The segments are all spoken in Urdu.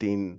3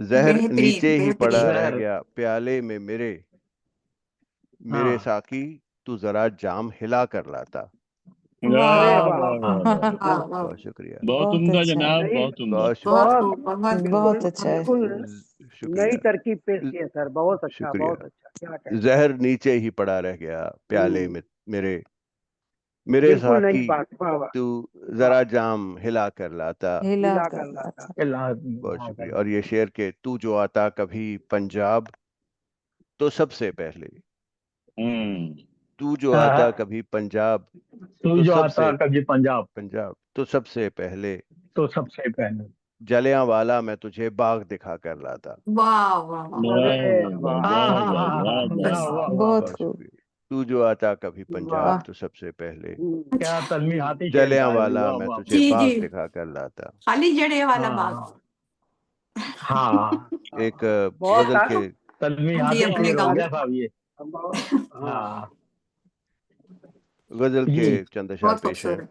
زہر بہترین نیچے ہی پڑا بہترین رہ زہر گیا پیالے میں میرے ہاں ساقی تو ذرا جام ہلا کر لاتا ارے واہ واہ واہ واہ واہ واہ واہ بہت شکریہ بہت بہت عمدہ اچھا جناب نہیں بہت عمدہ بہت بہت شکریہ خوب بہت بہت خوب اچھا ہے بالکل شکریہ نئی ترکیب پیش کی ہے سر، بہت اچھا شکریہ بہت اچھا، کیا کہیں زہر نیچے ہی پڑا رہ گیا پیالے میں میرے بالکل نئی ساقی بات، واہ واہ تو ذرا جام ہلا کر لاتا ہلا ہلا کر کر لاتا لاتا، بہت شکریہ اور یہ شعر کہ تو جو آتا کبھی پنجاب تو سب سے پہلے تو جو آتا کبھی پنجاب تو تو جو سب آتا سے کبھی پنجاب پنجاب تو سب سے پہلے تو سب سے پہلے جلیاں والا میں تجھے باغ دکھا کر لاتا واہ واہ واہ ارے واہ واہ واہ واہ واہ واہ بس واہ واہ بہت بہت خوب شکریہ تو جو آتا کبھی واہ پنجاب تو سب سے پہلے کیا تلمیحاتی شعر جلیاں تھا یہ، والا واہ میں واہ تجھے جی باغ جی دکھا کر لاتا خالی جڑے والا ہاں باغ ہاں ایک بہت غزل کے جی تلمیحاتی اپنے شعر ہو گاؤں گیا صاحب یہ ہاں ہاں غزل کے جی چند اشعار بہت پیش ہیں خوبصورت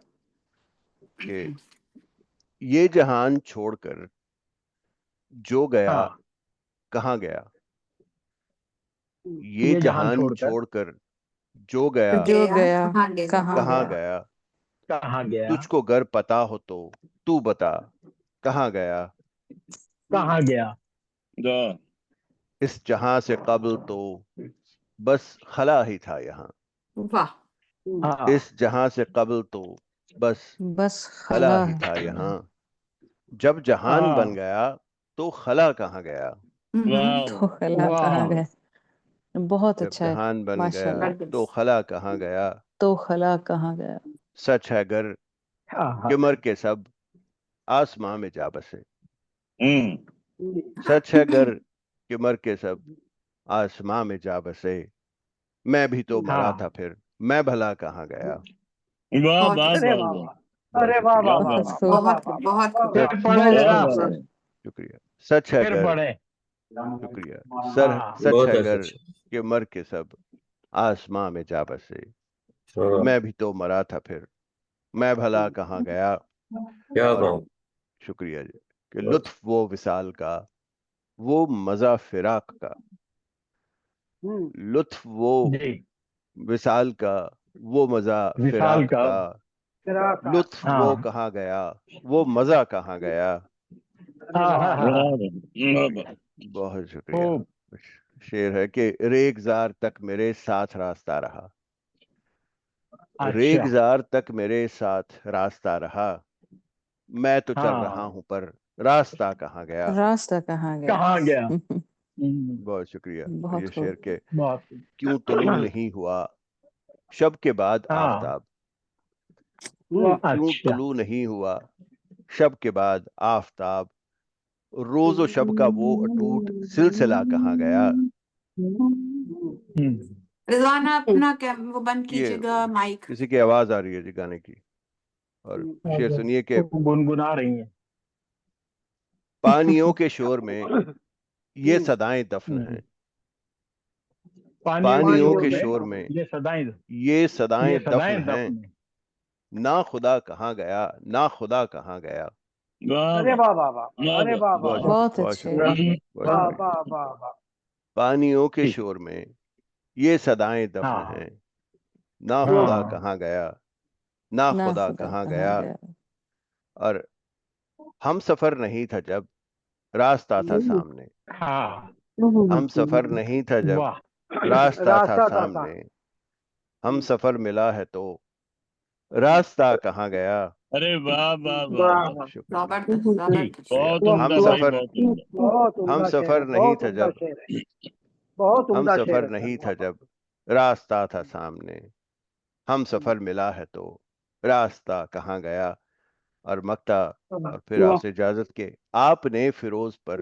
کہ یہ جہان چھوڑ کر جو گیا ہاں کہاں گیا یہ جہان چھوڑ کر جو گیا جو گیا کہاں گیا کہاں گیا کہاں گیا تجھ کو گر پتا ہو تو بتا کہاں گیا کہاں گیا اس جہاں سے قبل تو بس خلا ہی تھا یہاں واہ ہاں اس جہاں سے قبل تو بس بس خلا خلا ہی ہے تھا یہاں جب جہان بن گیا تو خلا کہاں گیا تو خلا کہاں واہ گیا بہت جب اچھا ہے جہان بن ماشاء گیا اللہ تو خلا کہاں گیا تو خلا کہاں گیا سچ ہے گر کہ مر کے سب آسماں میں جا بسے سچ ہے گر کہ مر کے سب آسماں میں جا بسے میں بھی تو مرا تھا پھر میں بھلا کہاں گیا واہ بہت واہ ارے واہ واہ واہ واہ، ارے واہ واہ واہ بہت واہ خوب واہ بہت واہ بہت واہ، پھر پڑھے بہت جناب خوبصورت شکریہ سچ ہے پھر گر پڑھے شکریہ ہاں سچ بہت ہے گر اچھا کہ مر کے سب آسماں میں جا بسے ہاں، میں بھی تو مرا تھا پھر میں بھلا کہاں گیا کیا اور بات شکریہ جی کہ لطف وہ وصال کا وہ مزہ فراق کا لطف وہ جی وصال کا وہ مزہ وصال فراق کا کا لطف ہاں وہ کہاں گیا وہ مزہ کہاں گیا ہاں ہاں ہاں بہت شکریہ خوب شعر ہے کہ ریگزار تک میرے ساتھ راستہ رہا اچھا ریگزار تک میرے ساتھ راستہ رہا میں تو چل ہاں رہا ہوں پر راستہ کہاں گیا راستہ کہاں گیا کہاں گیا بہت شکریہ یہ بہت خوب شعر کے بہت کیوں طلوع نہیں ہوا شب کے بعد ہاں آفتاب کیوں اچھا طلوع نہیں ہوا شب کے بعد آفتاب روز و شب کا وہ اٹوٹ سلسلہ کہاں گیا رضوانہ اپنا وہ بند یہ کیجیے گا مائک کسی کی آواز آ رہی ہے جی گانے کی اور شعر سنیے کہ گنگنا رہی ہیں پانیوں کے شور میں یہ صدائیں دفن ہیں پانیوں کے شور میں یہ صدائیں یہ صدائیں صدائیں دفن ہیں دفن ہیں نہ خدا کہاں گیا نہ خدا کہاں گیا ارے واہ واہ واہ، ارے واہ واہ واہ، بہت بہت اچھے شکریہ بہت واہ شکریہ واہ واہ واہ، پانیوں کے ٹھیک شور میں یہ صدائیں دفن ہاں ہیں نہ ہاں خدا کہاں گیا نہ نہ خدا خدا کہاں کہاں گیا گیا اور ہم سفر نہیں تھا جب راستہ تھا سامنے ہاں ہم سفر نہیں تھا جب واہ راستہ تھا راستہ تھا سامنے ہم سفر ملا ہے تو راستہ کہاں گیا ارے واہ واہ واہ واہ واہ واہ، شکریہ زبردست ٹھیک زبردست بہت شکریہ عمدہ ہم بھائی سفر بہت عمدہ بہت ہم عمدہ شعر سفر ہے، نہیں بہت تھا عمدہ جب شعر ہے، بہت ہم عمدہ شعر سفر ہے سر، نہیں واہ تھا واہ، جب راستہ تھا سامنے ہم سفر ملا ہے تو راستہ کہاں گیا اور مکتا اور پھر آپ سے اجازت کے آپ نے فیروز پر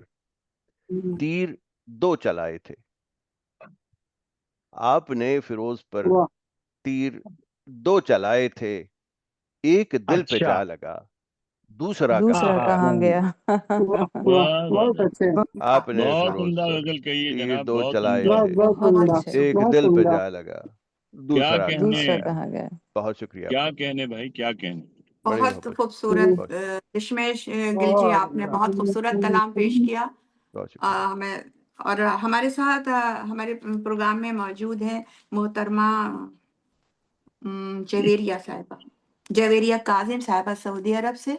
تیر دو چلائے تھے آپ نے فیروز پر تیر دو چلائے تھے ایک دل پہ اچھا جا لگا دوسرا دوسرا کہاں کہاں گیا گیا بہت اچھے، آپ نے بہت فیروز عمدہ پر غزل کہی ہے تیر جناب دو بہت چلائے عمدہ تھے بہت اچھے ایک دل پہ جا لگا کیا دوسرا کہنے کہاں دوسرا گیا کہاں گیا بہت شکریہ کیا کہنے بھائی کیا کہنے بڑی بہت محبت خوبصورت دشمیش گل جی، آپ نے بہت خوبصورت کلام پیش کیا بہت شکریہ ہمیں، اور ہمارے ساتھ ہمارے پروگرام میں موجود ہیں محترمہ جویریہ صاحبہ، جویریہ کاظم صاحبہ سعودی عرب سے،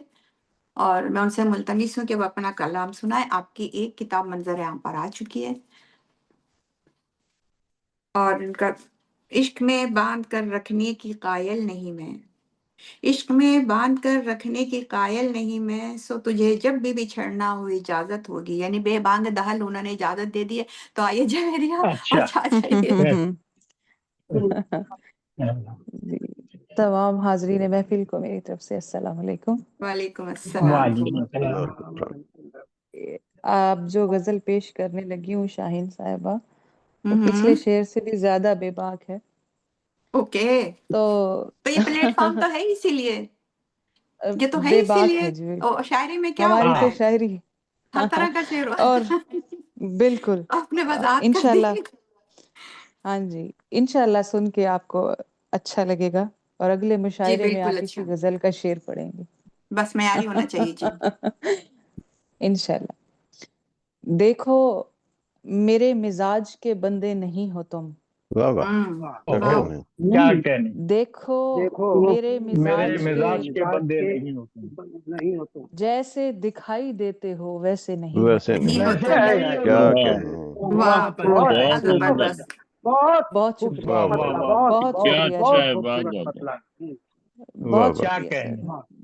اور میں ان سے ملتمس ہوں کہ وہ اپنا کلام سنائیں۔ آپ کی ایک کتاب منظر عام پر آ چکی ہے، اور ان کا عشق میں باندھ کر رکھنے کی قائل نہیں میں، عشق میں باندھ کر رکھنے کی قائل نہیں میں، سو تجھے جب بھی بچھڑنا ہو اجازت ہوگی، یعنی بے بانگ دہل انہوں نے اجازت دے دی ہے، تو آئیے جویریہ اچھا اور چھا جائیے۔ جی، تمام حاضرین محفل کو میری طرف سے السلام علیکم۔ وعلیکم السلام۔ وعلیکم السلام۔ آپ جو غزل پیش کرنے لگی ہوں شاہین صاحبہ، وہ پچھلے شعر سے بھی زیادہ بے باک ہے، اوکے، تو یہ پلیٹ فارم تو ہے اسی لیے، یہ تو ہے بے اسی باک لیے، ہے جی، بالکل شاعری میں کیا ہماری ہوتا تو ہے، شاعری ہر طرح کا شعر اور ہوتا ہے، بالکل اپنے وضاحت کر انشاءاللہ، دی۔ ہاں جی، انشاءاللہ سن کے آپ کو اچھا لگے گا، اور اگلے جی مشاعرے میں آپ بالکل، اسی اچھا، غزل کا شعر پڑھیں گے بس معیاری ہونا چاہیے جی۔ انشاءاللہ۔ دیکھو میرے مزاج کے بندے نہیں ہو تم، واہ واہ کیا واہ، کہنے کیا کہنے، دیکھو میرے میرے مزاج مزاج کے کے بندے نہیں ہو تم، نہیں ہو تم، جیسے دکھائی دیتے ہو ویسے نہیں ہو ویسے تم۔ نہیں نہیں ہوتا، کیا واہ کہنے واہ، بہت زبردست، بہت بہت خوبصورت شکریہ، واہ مطلب، واہ واہ، بہت کیا شکریہ اچھا جی، ہے، بہت بہت خوبصورت بہت مطلب۔ واہ بہت واہ کیا شکریہ کہنے، سر،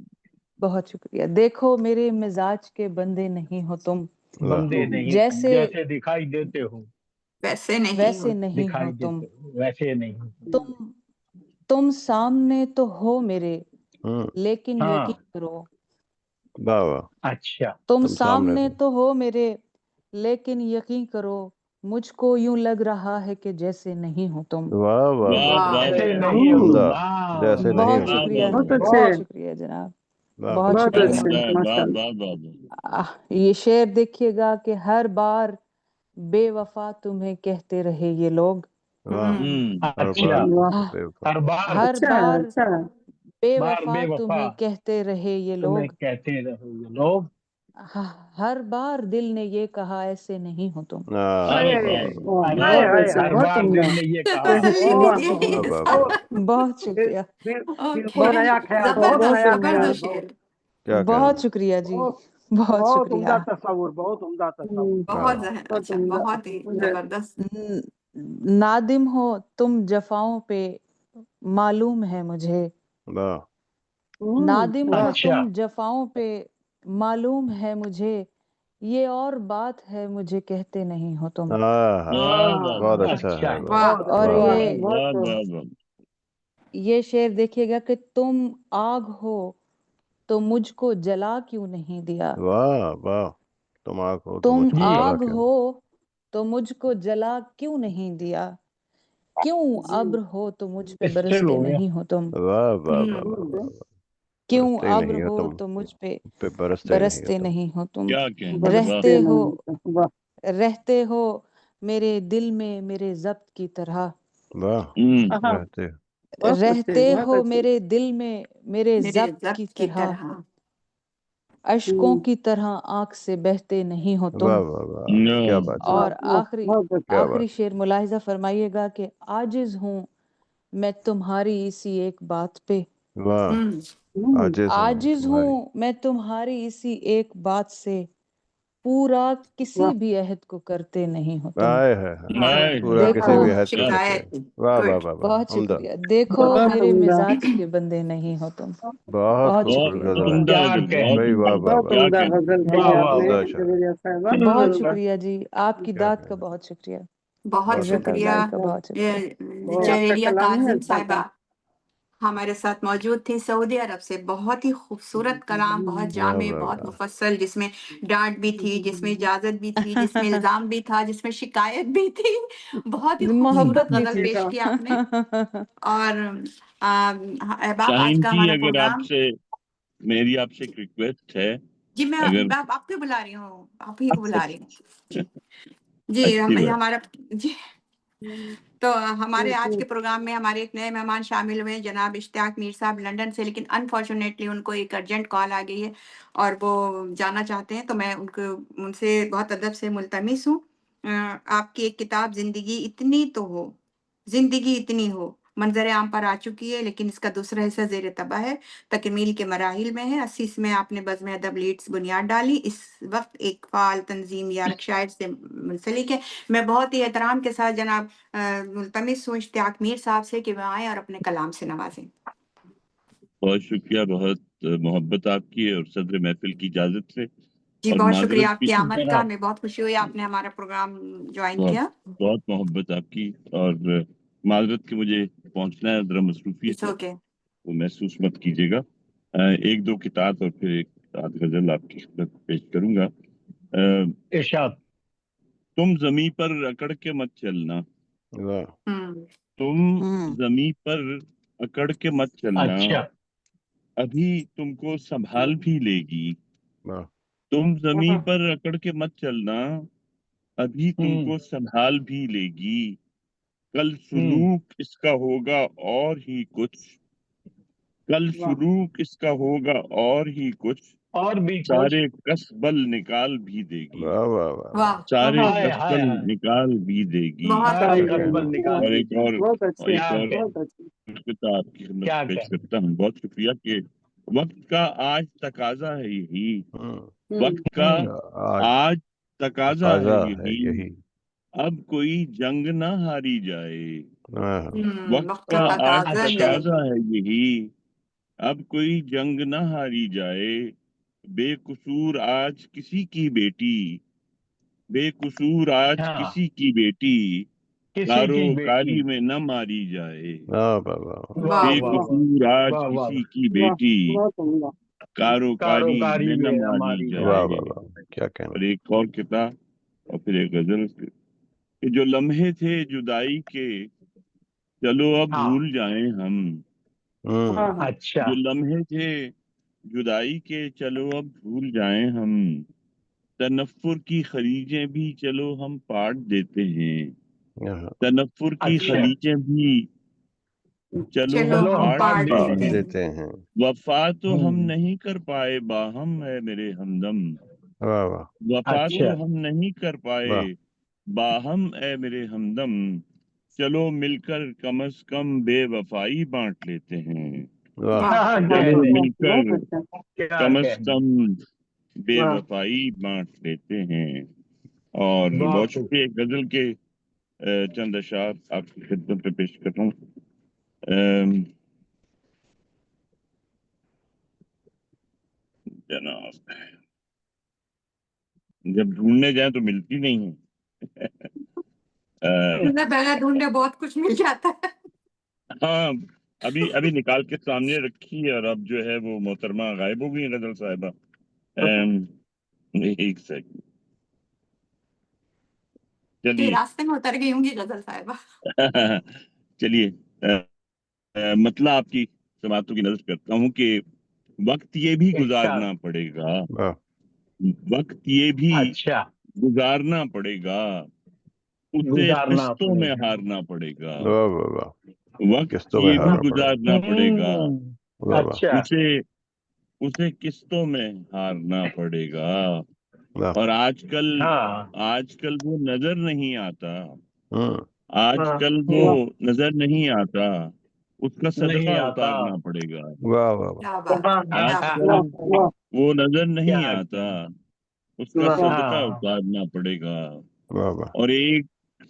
بہت شکریہ۔ دیکھو میرے مزاج کے بندے نہیں ہو تم، واہ بندے نہیں تم، جیسے جیسے دکھائی دیتے ہو ویسے نہیں ویسے ہوتا، نہیں ہو دکھائی تم، دیتے ہو ویسے نہیں ہو تم۔ تم سامنے تو ہو میرے ہوں لیکن ہاں، یقین کرو، واہ واہ اچھا، تم تم سامنے سامنے تو ہو میرے لیکن یقین کرو، مجھ کو یوں لگ رہا ہے کہ جیسے نہیں ہو تم۔ واہ واہ واہ واہ واہ، جیسے واہ نہیں ہو تم، عمدہ واہ جیسے نہیں بہت ہو واہ شکریہ، واہ بہت واہ، اچھے، بہت شکریہ جناب، واہ بہت واہ بہت شکریہ۔ اچھے، عمدہ ہے، ماشاء واہ اللہ۔ واہ واہ واہ، یہ شعر دیکھیے گا کہ ہر بار بے وفا تمہیں کہتے رہے یہ لوگ، واہ ہر اچھا، بار واہ، بے وفا ہر بار ہر اچھا بار اچھا، بے بار وفا بے وفا تمہیں کہتے رہے یہ تمہیں لوگ، کہتے رہے یہ لوگ، ہر بار دل نے یہ کہا ایسے نہیں ہو تم۔ ہائے، واہ ہائے ہائے ہائے، ہائے، ہر بہت بار عمدہ، دل نے یہ کہا تسلی بھی واہ، دی واہ ہے واہ ساتھ۔ واہ بہت شکریہ، اوکے، بہت نیا خیال، بہت بہت زبردست نیا شکریہ، خیال، زبردست شعر، کیا بہت کہنے شکریہ جی، بہت بہت بہت شکریہ۔ عمدہ تصور، بہت عمدہ تصور، بہت واہ بہت اچھا، عمدہ، بہت ہی مجھے زبردست، نادم ہو تم جفاؤں پہ معلوم ہے مجھے، واہ نادم ہو واہ، اچھا، تم جفاؤں پہ معلوم ہے مجھے، یہ اور بات ہے مجھے کہتے نہیں ہو تم۔ ہاں واہ واہ بہت واہ، اچھا اچھا، ہے واہ، بہت اور واہ واہ، یہ واہ بہت واہ واہ، یہ شعر دیکھیے گا کہ تم آگ ہو تو مجھ کو جلا کیوں نہیں دیا، واہ واہ تم آنکھ ہو تو تم مجھ کو جی، جلا آگ کیوں ہو تو مجھ کو جلا کیوں نہیں دیا، کیوں جی، ابر ہو تو مجھ پہ اسٹل برستے ہو گیا، نہیں ہو تم، واہ واہ واہ واہ واہ کیوں برستے ہی ابر نہیں ہو ہو تم تو مجھ پہ پہ برستے ہی نہیں ہو برستے تم نہیں ہو تم، کیا کہنے، واہ، برستے رہتے ہو نہیں ہوتا، واہ، رہتے ہو میرے دل میں میرے ضبط کی طرح، واہ آہا، رہتے بہت اچھے، رہتے بہت ہو اچھے، میرے دل میں میرے میرے ضبط کی ضبط کی طرح، طرح، اشکوں کی طرح آنکھ سے بہتے نہیں ہو تم۔ واہ واہ واہ کیا بات ہے اور واہ، آخری بہت اچھے، کیا آخری بات شعر ملاحظہ فرمائیے گا کہ عاجز ہوں میں تمہاری اسی ایک بات پہ، واہ عاجز ہوں عاجز تمہاری ہوں میں تمہاری اسی ایک بات سے، پورا کسی واہ، بھی عہد کو کرتے نہیں ہو تم۔ آئے ہے پورا دیکھو کسی بھی عہد کو کرتے شکایت، ہیں واہ واہ گڈ، واہ واہ بہت عمدہ شکریہ، دیکھو بہت میرے عمدہ، مزاج کے بندے نہیں ہو تم، بہت بہت خوبصورت شکریہ غزل جی، ہے عمدہ کیا کہنے، بھائی واہ واہ بہت واہ کیا عمدہ کہنے، غزل واہ کہی آپ واہ نے عمدہ شاعر جویریہ صاحبہ، بہت شکریہ جی، آپ کی کیا داد کا کہنا بہت شکریہ، بہت بہت جزاک شکریہ، اللہ کا بہت شکریہ۔ نہیں آپ کا جویریہ کلام ہی کاظم اچھا تھا، صاحبہ ہمارے ساتھ موجود تھی سعودی عرب سے، بہت ہی خوبصورت کلام، بہت واہ جامع، واہ بہت واہ مفصل، جس میں ڈانٹ بھی تھی، جس میں اجازت بھی تھی، جس میں الزام بھی تھا، جس میں شکایت بھی تھی، بہت ہی خوبصورت محبت بھی غزل تھی، پیش کی آپ نے۔ اور احباب، آج شاہین کا جی، ہمارا اگر آپ پروگرام، سے میری آپ سے ایک ریکویسٹ ہے، جی میں اگر آپ کو بلا رہی ہوں، آپ ہی کو اچھا بلا رہی ہوں، جی جی اچھی بات، ہمارا، جی تو ہمارے آج کے پروگرام میں ہمارے ایک نئے مہمان شامل ہوئے ہیں، جناب اشتیاق میر صاحب لنڈن سے، لیکن انفارچونیٹلی ان کو ایک ارجنٹ کال آ گئی ہے اور وہ جانا چاہتے ہیں، تو میں ان سے بہت ادب سے ملتمس ہوں، آپ کی ایک کتاب زندگی اتنی تو ہو، زندگی اتنی ہو، منظر عام پر آ چکی ہے، لیکن اس کا دوسرا حصہ زیر طبع ہے، تکمیل کے مراحل میں ہے۔ 80 میں آپ نے بزم ادب لیڈس بنیاد ڈالی، اس وقت ایک فعال تنظیم یارک شاعر سے منسلک ہے۔ میں بہت ہی احترام کے ساتھ جناب ملتمس ہوں اشتیاق میر صاحب سے کہ وہ آئیں اور اپنے کلام سے نوازیں۔ بہت شکریہ، بہت محبت آپ کی اور صدر محفل کی اجازت سے، جی اور بہت شکریہ معذرت آپ بھی کی آمد کا، ہمیں بہت خوشی ہوئی آپ نے ہمارا پروگرام جوائن بہت کیا۔ بہت محبت آپ کی، اور معذرت کہ مجھے پہنچنا ہے، ذرا مصروفیت ہے، اوکے، وہ محسوس مت کیجیے گا۔ ایک دو کتاب اور پھر ایک آدھ غزل آپ کی خدمت میں پیش کروں گا۔ ارشاد۔ تم زمیں پر اکڑ کے مت چلنا، واہ، تم زمیں پر اکڑ کے مت چلنا، اچھا، ابھی تم کو سنبھال بھی لے گی۔ واہ، تم زمیں پر اکڑ کے مت چلنا، ابھی تم کو سنبھال بھی لے گی، کل سلوک اس کا ہوگا اور ہی کچھ، کل سلوک اس کا ہوگا اور ہی کچھ، اور بھی کچھ۔ سارے کسبل نکال بھی دے گی، واہ، واہ، واہ، واہ سارے ہائے کسبل ہائے ہائے، نکال بھی دے گی۔ بہت سارے خوب، کسبل نکال اور دی۔ ایک اور بہت اچھی، ایک کیا اور کہ بہت اچھی۔ کتاب آپ کی خدمت کیا میں پیش کہ کرتا ہوں۔ بہت شکریہ کہ وقت کا آج تقاضا ہے یہی، وقت کا آج آج تقاضا ہے تقاضا ہے یہی، یہی، اب کوئی جنگ نہ ہاری جائے، واہ، وقت وقت کا کا آج تقاضا ہے۔ تقاضا ہے یہی، اب کوئی جنگ نہ ہاری جائے، بے قصور آج کسی کی بیٹی، بے قصور آج ہاں، کسی کی بیٹی، کسی کی بیٹی۔ کاروکاری میں نہ ماری جائے، واہ، واہ، واہ، واہ بے واہ واہ قصور آج واہ واہ، کسی کی واہ، بیٹی، بہت عمدہ۔ کاروکاری کاروکاری میں نہ میں ماری ہماری جائے۔ واہ، جائے۔ واہ، واہ، کیا کہنا۔ اور ایک اور کتاب اور پھر ایک غزل، کہ جو لمحے تھے جدائی کے، چلو اب ہاں، بھول جائیں ہم، ہاں ہاں، اچھا، جو لمحے تھے جدائی کے، چلو اب بھول جائیں ہم، تنفر کی خلیجیں بھی چلو ہم پاٹ دیتے ہیں، یہاں تنفر کی اچھا، خلیجیں بھی چلو چلو ہم چلو ہم ہم پاٹ پاٹ پارٹ دیتے دیتے پاٹ دیتے ہیں۔ ہیں، دیتے ہیں، وفا تو ہم ہوں، نہیں کر پائے باہم ہے میرے ہمدم، واہ، واہ، وفا تو اچھا، ہم نہیں کر پائے واہ، باہم اے میرے ہمدم، چلو مل کر کم از کم بے وفائی بانٹ لیتے ہیں، واہ، واہ کیا چلو کہنے، مل کر بہت اچھا۔ کیا کم از کہنے، کم بے واہ، وفائی بانٹ لیتے ہیں۔ اور بہت بہت خوب۔ شکریہ، ایک غزل کے چند اشعار آپ کی خدمت میں پیش کر رہا ہوں۔ جناب جب ڈھونڈنے جائیں تو ملتی نہیں ہے۔ پہلے ڈھونڈے بہت کچھ مل جاتا ہے۔ ہاں، ابھی نکال کے سامنے رکھی ہے، اور اب جو ہے وہ محترمہ غائب ہو گئی ہیں غزل صاحبہ۔ ایک سیکنڈ، چلیے راستے میں اتر گئی ہوں گی غزل صاحبہ۔ چلیے مطلب آپ کی سماعتوں کی نظر کرتا ہوں کہ وقت یہ بھی ارشاد، گزارنا پڑے گا، واہ، وقت یہ بھی اچھا، گزارنا پڑے گا، اسے گزارنا قسطوں پڑے میں گا۔ ہارنا پڑے گا، واہ، واہ، واہ، وقت قسطوں میں یہ بھی ہارنا پڑے، گزارنا پڑے گا، واہ، واہ، اچھا، اسے قسطوں میں ہارنا پڑے گا، واہ، اور ہاں، آج کل وہ نظر نہیں آتا، ہوں، آج کل وہ نظر نہیں آتا، اس کا صدقہ نہیں آتا۔ اتارنا پڑے گا، واہ، واہ، واہ، کیا بات ہے، کیا آج بات کل واہ، واہ، وہ نظر نہیں کیا آتا، کہنے، اس کا واہ، صدقہ ہاں، اتارنا پڑے گا، واہ، واہ، اور ایک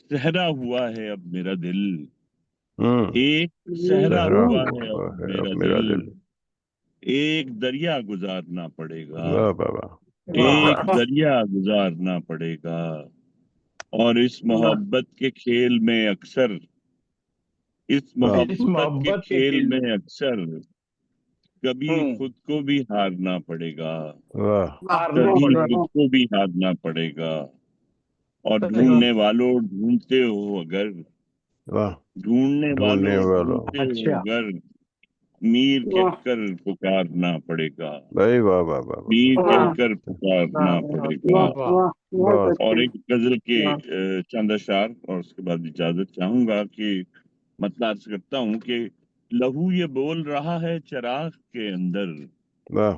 صحرا ہوا ہے اب میرا دل، ہوں، ایک صحرا صحرا ہوا ہے اب ہوا ہے اب میرا میرا دل، دل، ایک دریا گزارنا پڑے گا، واہ، واہ، واہ، ایک واہ، دریا گزارنا پڑے گا، اور اس محبت کے کھیل میں اکثر، اس واہ، اس محبت کے محبت کے کھیل کھیل میں اکثر کبھی میں خود کو بھی ہارنا پڑے گا، واہ، واہ ہارنا کبھی پڑے خود گا۔ کو بھی ہارنا پڑے گا، اور صحیح، ڈھونڈنے والوں ڈھونڈتے ہو اگر، واہ، ڈھونڈنے ڈھونڈنے والوں والوں، ڈھونڈتے ہو اچھا، اگر، میر کہہ کر پکارنا پڑے گا، بھائی واہ واہ واہ میر واہ کہہ کر پکارنا پڑے گا۔ بہت اور ایک غزل کے چند اشعار اور اس کے بعد اجازت چاہوں گا کہ مطلب عرض کرتا ہوں کہ لہو یہ بول رہا ہے چراغ کے اندر، واہ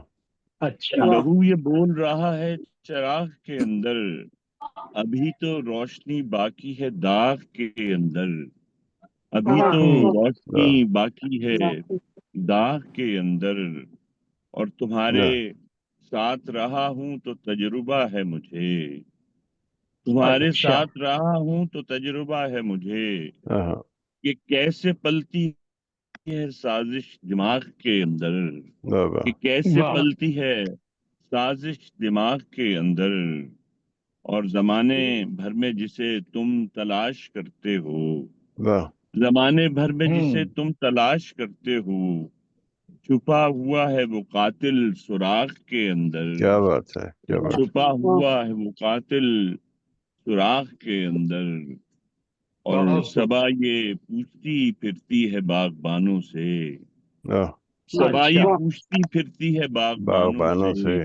اچھا لہو یہ بول رہا ہے چراغ کے اندر، ابھی تو روشنی باقی ہے داغ کے اندر، ابھی تو روشنی باقی ہے داغ کے اندر، اور تمہارے ساتھ رہا ہوں تو تجربہ ہے مجھے، تمہارے اچھا ساتھ رہا ہوں تو تجربہ ہے مجھے، ہاں کہ کیسے پلتی ہے سازش دماغ کے اندر، واہ واہ کہ کیسے واہ پلتی ہے سازش دماغ کے اندر، اور زمانے بھر میں جسے تم تلاش کرتے ہو، واہ زمانے بھر میں جسے ہوں تم تلاش کرتے ہو، چھپا ہوا ہے وہ قاتل سراغ کے اندر، کیا بات ہے کیا بات چھپا ہوا ہے وہ قاتل سوراخ کے اندر، اور بہت خوب صبا یہ پوچھتی پھرتی ہے باغبانوں سے، واہ صبا یہ اچھا پوچھتی پھرتی ہے باغبانوں باغبانوں سے، سے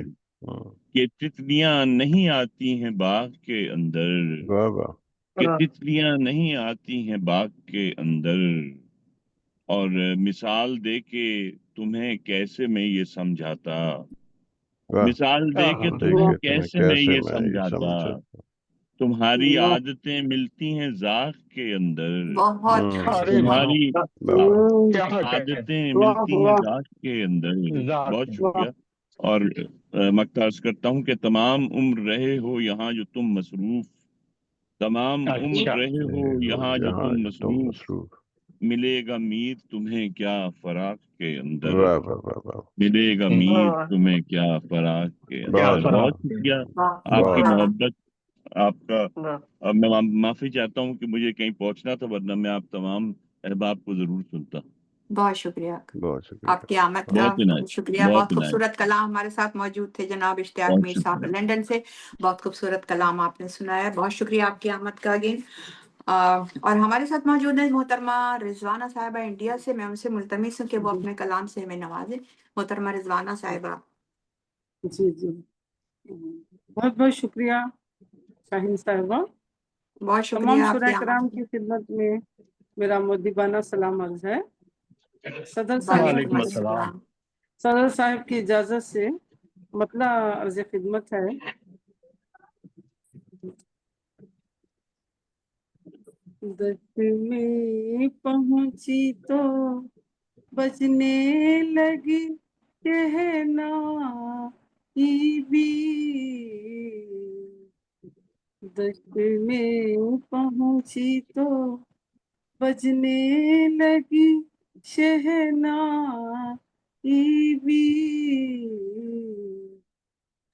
کہ تتلیاں نہیں آتی ہیں باغ کے اندر، واہ واہ کہ تتلیاں نہیں آتی ہیں باغ کے اندر، اور مثال دے کے تمہیں کیسے میں یہ سمجھاتا، واہ مثال دے کے تمہیں دیکھیے تمہیں کیسے میں یہ میں یہ سمجھاتا، سمجھا تمہاری عادتیں ملتی ہیں ذاق کے اندر، بہت ارے تمہاری کیا کہیں عادتیں ملتی ہیں ذات کے اندر۔ ذات بہت شکریہ۔ اور مقتص کرتا ہوں کہ تمام عمر رہے ہو یہاں جو تم مصروف، تمام عمر اچھا رہے ہو یہاں جو یہاں تم جو تم مصروف، مصروف ملے گا میر تمہیں کیا فراق کے اندر، واہ واہ واہ واہ ملے گا میر تمہیں کیا فراق کے کیا اندر۔ بہت بہت فرق شکریہ آپ کی بہت محبت، آپ کا۔ اب میں معافی چاہتا ہوں کہ مجھے کہیں پہنچنا تھا، ورنہ میں آپ تمام احباب کو ضرور سنتا۔ بہت شکریہ بہت شکریہ آپ کی آمد کا، بہت عنایت، شکریہ۔ بہت بہت عنایت، خوبصورت کلام ہمارے ساتھ موجود تھے جناب اشتیاق بہت میر صاحب شکریہ۔ لندن سے، بہت خوبصورت کلام آپ نے سنایا، بہت شکریہ آپ کی آمد کا اگین۔ اور ہمارے ساتھ موجود ہیں محترمہ رضوانہ صاحبہ انڈیا سے، میں ان سے ملتمس ہوں کہ وہ اپنے کلام سے ہمیں نوازیں۔ محترمہ رضوانہ صاحبہ۔ جی جی بہت بہت شکریہ شاہین صاحبہ۔ بہت شکریہ تمام آپ کی شرح آمد کرام کا۔ کی خدمت میں میرا مؤدبانہ سلام عرض ہے۔ صدر وعلیکم وعلیکم صاحب السلام السلام۔ صدر صاحب کی اجازت سے مطلع عرض خدمت ہے۔ دست میں پہنچی تو بجنے لگی کہنا بھی، دست میں پہنچی تو بجنے لگی بھی،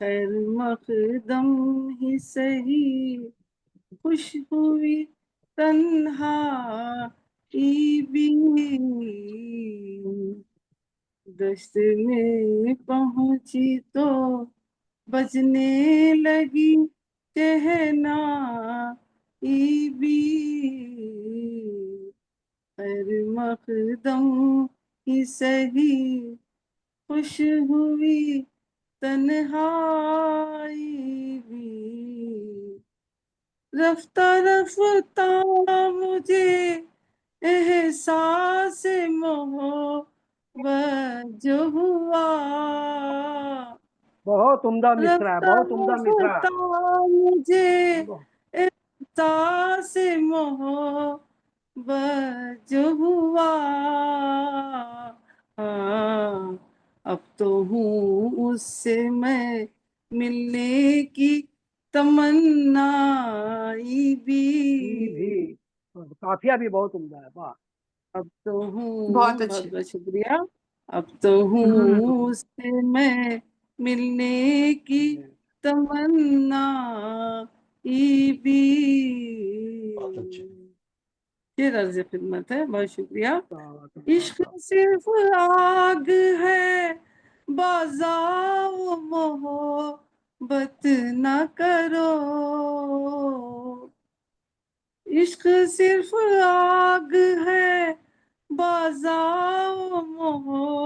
خیر مقدم ہی سہی خوش ہوئی تنہائی بھی، دشت میں پہنچی تو بجنے لگی بھی، خیر مقدم ہی سہی خوش ہوئی تنہائی بھی، رفتہ رفتہ مجھے احساس محبت جو ہوا، بہت عمدہ مصرع ہے، رفتہ بہت عمدہ مصرع ہے۔ رفتہ مجھے احساس محبت جو ہوا، اب تو ہوں اس سے میں ملنے کی تمنا بھی، قافیہ بھی بہت عمدہ ہے۔ واہ اب تو ہوں، بہت بہت اچھے۔ بہت شکریہ، اب تو ہوں اس سے میں ملنے کی تمنا بھی، پھر عرض خدمت ہے، بہت شکریہ۔ عشق صرف آگ ہے بازاؤ محبت نہ کرو، عشق صرف آگ ہے بازاؤ محبت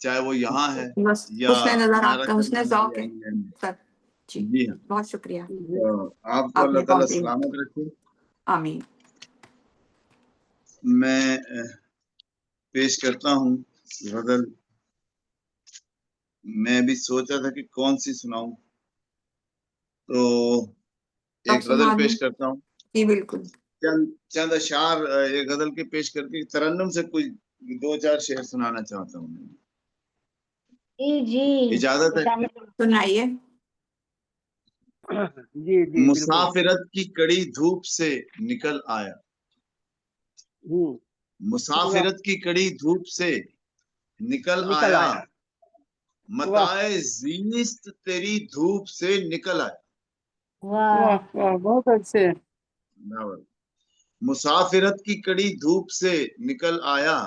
چاہے وہ یہاں ہے بس یا حسن نظر ہمارا آپ کا، حسن کرنا ذوق یا ہے انگلینڈ میں۔ سر جی، جی ہاں، بہت شکریہ، تو آپ کو آپ اللہ نے تعالیٰ کمپلین سلامت رکھے۔ آمین۔ میں پیش کرتا ہوں غزل۔ میں بھی سوچا تھا کہ کون سی سناؤں، تو ایک آپ غزل سنا پیش دیں۔ کرتا ہوں، جی بالکل، چند اشعار ایک غزل کے پیش کر کے ترنم سے کچھ 2-4 شعر سنانا چاہتا ہوں۔ جی اجازت ہے؟ سنائیے۔ جی جی مسافرت کی کڑی دھوپ سے نکل آیا، مسافرت کی کڑی دھوپ سے نکل آیا، متاع زیست تیری دھوپ سے نکل آیا۔ واہ واہ بہت اچھے۔ مسافرت کی کڑی دھوپ سے نکل آیا،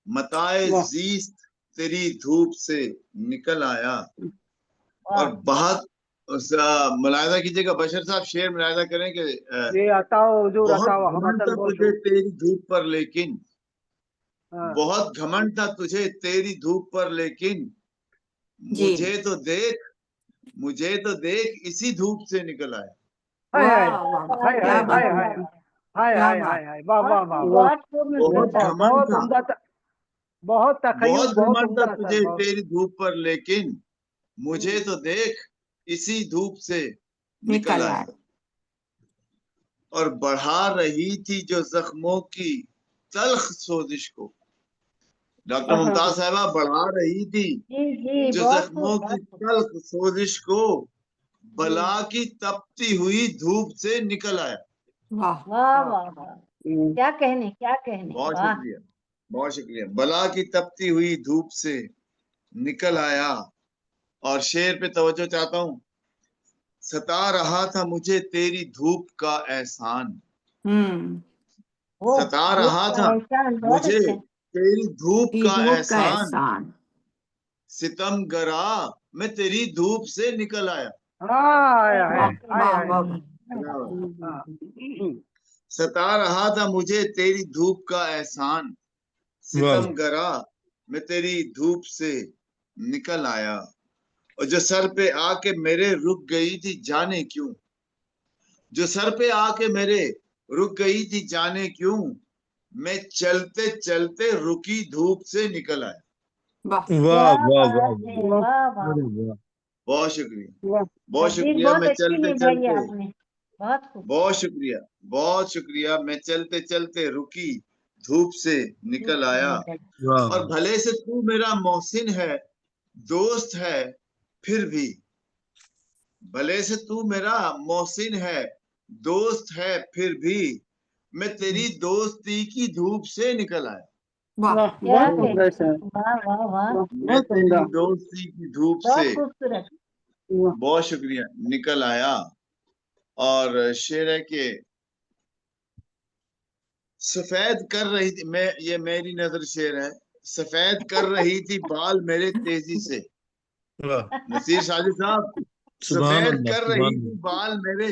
متاع زیست تیری دھوپ سے نکل آیا۔ اور بہت ملاحظہ کیجیے گا بشر صاحب، شعر ملاحظہ کریں کہ یہ عطاؤ حضور بہت عطاؤ گھمنڈ حمدن تھا بول تجھے تیری دھوپ پر لیکن، ہاں بہت گھمنڈ تھا تجھے تیری دھوپ پر لیکن، جی مجھے تو دیکھ اسی دھوپ سے نکل آیا۔ ہائے واہ واہ واہ، ہائے کیا ہائے بات ہائے ہے، ہائے ہائے کیا ہائے بات، ہائے ہائے واہ واہ واہ واہ، بہت خوب بہت نظر گھمنڈ بہت تھا، عمدہ، بہت تخیل، بہت بہت گھمنڈ تھا عمدہ سر، تجھے بہت تیری دھوپ پر لیکن، مجھے تو دیکھ اسی دھوپ سے نکل آیا۔ اور بڑھا رہی تھی جو زخموں کی تلخ سوزش کو، ڈاکٹر ممتاز صاحبہ بڑھا رہی تھی جی جو بہت زخموں خوب کی تلخ سوزش کو، بلا کی تپتی ہوئی دھوپ سے نکل آیا۔ واہ واہ واہ واہ، کیا کہنے کیا کہنے، بہت واہ شکریہ، بہت شکریہ۔ بلا کی تپتی ہوئی دھوپ سے نکل آیا۔ اور شعر پہ توجہ چاہتا ہوں، ستا رہا تھا مجھے تیری دھوپ کا احسان، ستا رہا تھا مجھے تیری دھوپ کا احسان، ستم گرا میں تیری دھوپ سے نکل آیا۔ ہائے ہائے ہائے واہ واہ، ہائے، ستا رہا تھا مجھے تیری دھوپ کا احسان، ستم گرا میں تیری دھوپ سے نکل آیا۔ اور جو سر پہ آ کے میرے رک گئی تھی جانے کیوں، جو سر پہ آ کے میرے رک گئی تھی جانے کیوں، میں چلتے چلتے رکی دھوپ سے نکل آیا۔ واہ واہ واہ واہ، بہت شکریہ، بہت تقدیر شکریہ۔ بہت میں اچھی چلتے نبھائی چلتے، آپ نے، بہت خوب، بہت شکریہ، بہت شکریہ، میں چلتے چلتے رکی دھوپ سے نکل آیا۔ اور بھلے سے تو میرا محسن ہے دوست ہے پھر بھی، بھلے سے تو میرا محسن ہے دوست ہے پھر بھی، میں تیری دوستی کی دھوپ سے نکل آیا۔ کیا کہنے، واہ واہ واہ، میں تیری دوستی کی دھوپ سے، بہت خوبصورت، بہت شکریہ، نکل آیا۔ اور شعر ہے کہ سفید کر رہی تھی، میں یہ میری نظر شعر ہے، سفید کر رہی تھی بال میرے تیزی سے، نصیر شاجد صاحب، سفید کر رہی تھی بال میرے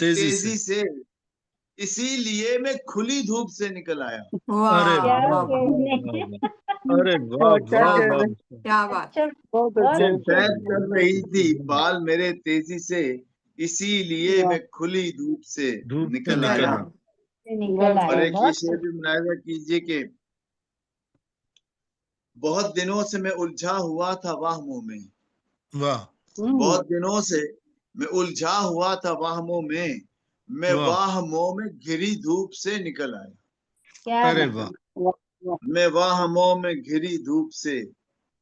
تیزی سے، اسی لیے میں کھلی دھوپ سے نکل آیا۔ کیا کہنے، کیا بات، سفید کر رہی تھی بال میرے تیزی سے، اسی لیے میں کھلی دھوپ سے نکل آیا۔ نکل اور آیا، ایک یہ بہت شعر بھی ملاحظہ کیجئے کہ بہت دنوں سے میں الجھا ہوا تھا واہموں میں، بہت دنوں سے میں الجھا ہوا تھا واہموں میں، میں واہموں میں گھری دھوپ سے نکل آیا۔ کیا بات، میں واہموں میں گھری دھوپ سے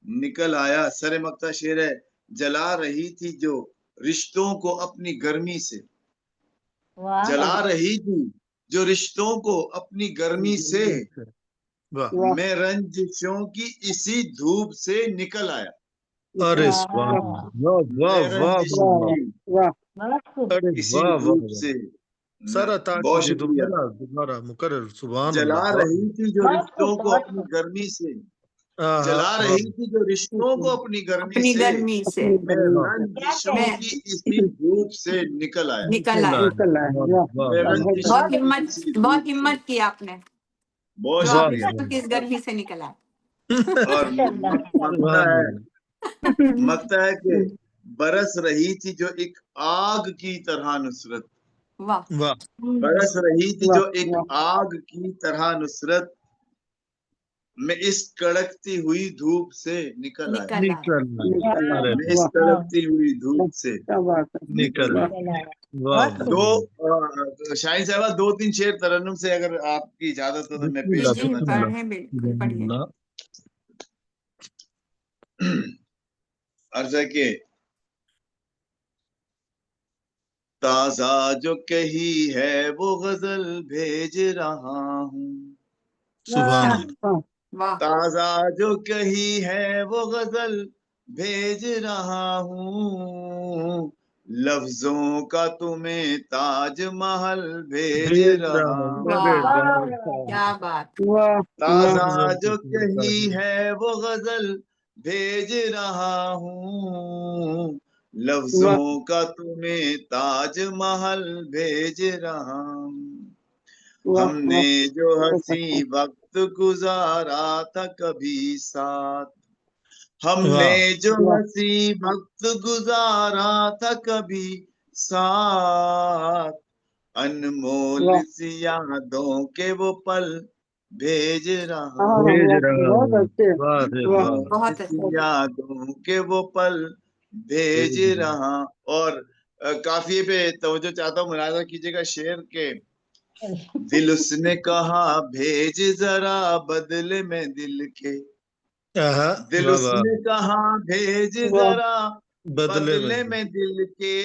نکل آیا۔ سر مقطع شعر ہے، جلا رہی تھی جو رشتوں کو اپنی گرمی سے، واہ جلا رہی تھی جو رشتوں کو اپنی گرمی سے، میں رنجشوں کی اسی دھوپ سے نکل آیا۔ میں رنجشوں کی بہت خوب، اسی دھوپ سے، بہت شکریہ۔ جلا رہی تھی جو بہت رشتوں خوب، کو بہت اپنی خوب، گرمی سے، جلا رہی تھی جو رشتوں کو اپنی گرمی اپنی سے، گرمی سے میں کیا رنجشوں کہنے، کی اسی دھوپ سے نکل آیا۔ نکل آئے۔ میں رنجشوں بہت کی اسی بہت دھوپ سے، ہمت کی آپ نے، بہت جو آپ شکریہ۔ رشتوں کی اس گرمی سے نکل آئے۔ اور مکتا ہے کہ برس رہی تھی جو ایک آگ کی طرح نصرت، برس رہی تھی جو ایک آگ کی طرح نصرت، میں اس کڑکتی ہوئی دھوپ سے نکل آیا، میں اس کڑکتی ہوئی دھوپ سے نکل آیا۔ دو شاہین صاحبہ 2-3 شعر ترنم سے اگر آپ کی اجازت ہو تو میں پیش کرنا چاہوں گا۔ عرض ہے کہ تازہ جو کہی ہے وہ غزل بھیج رہا ہوں، تازہ جو کہی ہے وہ غزل بھیج رہا ہوں، لفظوں کا تمہیں تاج محل بھیج رہا ہوں، کیا بات، تازہ جو کہی ہے وہ غزل بھیج رہا ہوں، لفظوں کا تمہیں تاج محل بھیج رہا ہوں، ہم نے جو ہنسی وقت گزارا تھا کبھی ساتھ، ہم نے جو ہنسی وقت گزارا تھا کبھی ساتھ، انمول سی یادوں کے وہ پل بھیج رہا ہوں، یادوں کے وہ پل بھیج رہا۔ اور کافی پہ توجہ چاہتا ہوں، ملاحظہ کیجیے گا شعر کے دل اس نے کہا بھیج ذرا بدلے میں دل کے، دل اس نے کہا بھیج ذرا بدلے میں دل کے،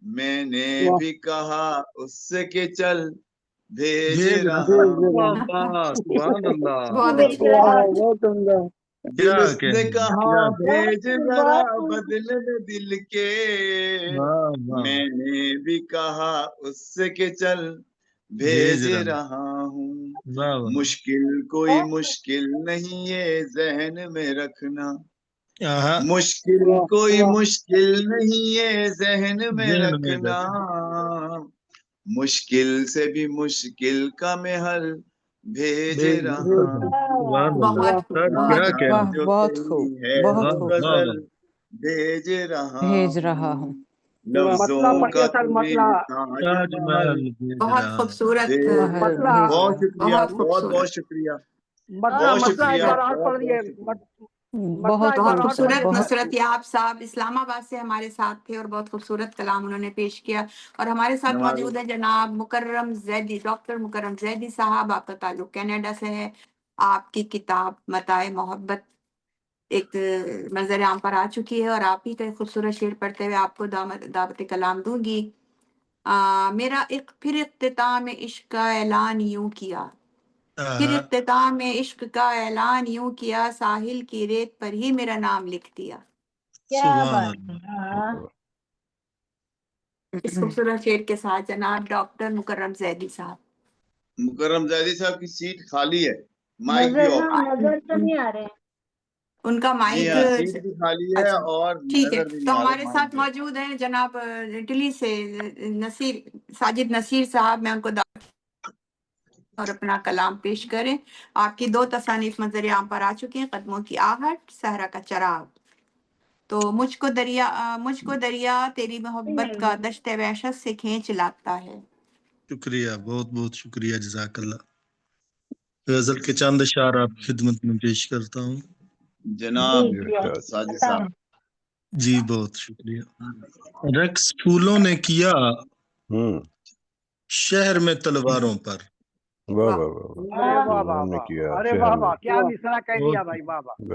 میں نے بھی کہا اس سے کہ چل بھیج رہا ہوں، دل اس نے کہا بھیج ذرا بدلے میں دل کے، میں نے بھی کہا اس سے کہ چل بھیج رہا ہوں، مشکل کوئی مشکل نہیں ہے ذہن میں رکھنا، مشکل کوئی مشکل نہیں ہے ذہن میں رکھنا، مشکل سے بھی مشکل کا میں حل بھیج رہا ہوں، جو کہی ہے وہ غزل بھیج رہا ہوں، لفظوں کا تمہیں تاج محل بہت خوبصورت، بہت شکریہ، بہت بہت بہت شکریہ، بہت شکریہ، بہت خوبصورت نصرت یاب صاحب اسلام آباد سے ہمارے ساتھ تھے اور بہت خوبصورت کلام انہوں نے پیش کیا، اور ہمارے ساتھ موجود ہیں جناب مکرم زیدی، ڈاکٹر مکرم زیدی صاحب، آپ کا تعلق کینیڈا سے ہے، آپ کی کتاب متاع محبت ایک منظر عام پر آ چکی ہے، اور آپ ہی کا ایک خوبصورت شعر پڑھتے ہوئے آپ کو دعوت کلام دوں گی۔ میرا پھر اختتام عشق کا اعلان یوں کیا، پھر اختتام عشق کا اعلان یوں کیا، ساحل کی ریت پر ہی میرا نام لکھ دیا۔ کیا بات ہے، اس خوبصورت شعر کے ساتھ جناب ڈاکٹر مکرم زیدی صاحب۔ مکرم زیدی صاحب کی سیٹ خالی ہے، مائک بھی آف ہے، نظر تو نہیں آ رہے، ان کا مائک سیٹ بھی خالی ہے اور ٹھیک ہے، نظر بھی نہیں تو آ رہا ہمارے ساتھ موجود ہیں جناب اٹلی سے ساجد نصیر صاحب، میں ان کو اور اپنا کلام پیش کریں۔ آپ کی 2 تصانیف منظر عام پر آ چکی ہیں، قدموں کی آہٹ، صحرا کا چراغ۔ تو مجھ کو دریا تیری محبت کا دشت وحشت سے کھینچ لاتا ہے۔ شکریہ، بہت بہت شکریہ، جزاک اللہ۔ غزل کے چند اشعار آپ کی خدمت میں پیش کرتا ہوں۔ جناب ساجد صاحب جی بہت شکریہ۔ رقص پھولوں نے کیا شہر میں تلواروں پر،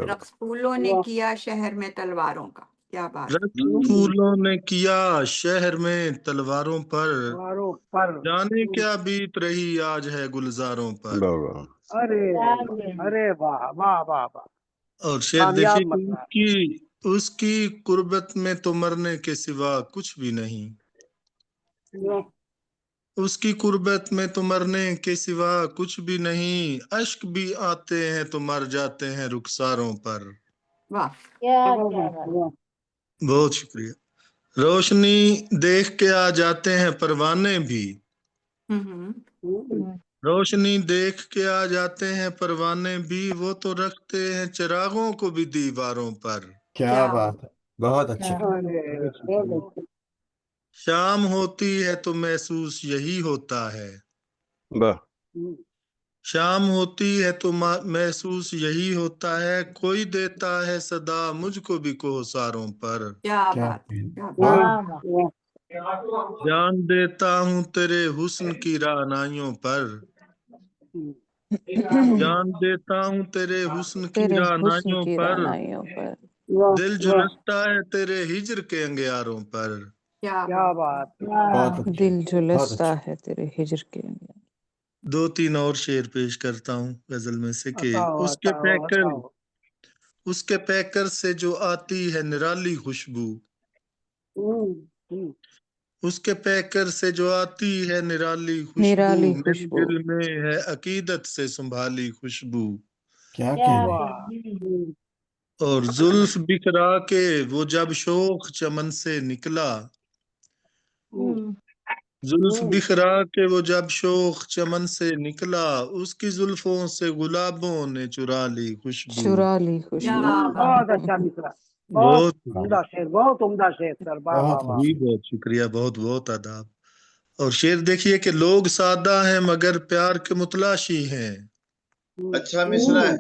رقص پھولوں نے کیا شہر میں تلواروں کا، کیا بات، رقص پھولوں نے کیا شہر میں تلواروں پر، جانے کیا بیت رہی آج ہے گلزاروں پر۔ ارے واہ واہ واہ واہ، اور شعر دیکھیے، اس کی قربت میں تو مرنے کے سوا کچھ بھی نہیں، اس کی قربت میں تو مرنے کے سوا کچھ بھی نہیں، اشک بھی آتے ہیں تو مر جاتے ہیں رخساروں پر۔ بہت شکریہ۔ روشنی دیکھ کے آ جاتے ہیں پروانے بھی، روشنی دیکھ کے آ جاتے ہیں پروانے بھی، وہ تو رکھتے ہیں چراغوں کو بھی دیواروں پر۔ کیا بات ہے، بہت اچھے۔ شام ہوتی ہے تو محسوس یہی ہوتا ہے، واہ شام ہوتی ہے تو محسوس یہی ہوتا ہے، کوئی دیتا ہے صدا مجھ کو بھی کوہساروں پر۔ کیا کیا بات، کہنے، کیا بات۔ واہ واہ جان دیتا ہوں تیرے حسن کی رعنائیوں پر، جان دیتا ہوں تیرے حسن کی تیرے حسن رعنائیوں کی پر، رعنائیوں پر، دل جھلستا ہے تیرے ہجر کے انگیاروں پر۔ کیا کیا بات۔ بات، بہت اچھے، دل بہت جھلستا اچھے۔ ہے تیرے ہجر کے۔ 2-3 اور شعر پیش کرتا ہوں غزل میں سے کہ ہٹاؤ اس کے ہٹاؤ پیکر ہٹاؤ۔ اس کے پیکر سے جو آتی ہے نرالی خوشبو، اس کے پیکر سے جو آتی ہے نرالی خوشبو، نرالی میرے خوشبو، دل میں ہے عقیدت سے سنبھالی خوشبو۔ کیا کیا کہنے، کہنے۔ اور زلف بکھرا کے وہ جب شوخ چمن سے نکلا، زلف بکھرا کے وہ جب شوخ چمن سے نکلا، اس کی زلفوں سے گلابوں نے چرا لی خوشبو۔ چرا لی کیا خوشبو۔ بات۔ بہت اچھا مصرا، بہت بہت عمدہ شعر، بہت عمدہ شعر سر، واہ بہت واہ واہ۔ جی بہت شکریہ، بہت بہت آداب۔ اور شعر دیکھیے کہ لوگ سادہ ہیں مگر پیار کے متلاشی ہیں، اچھا مصرا ہے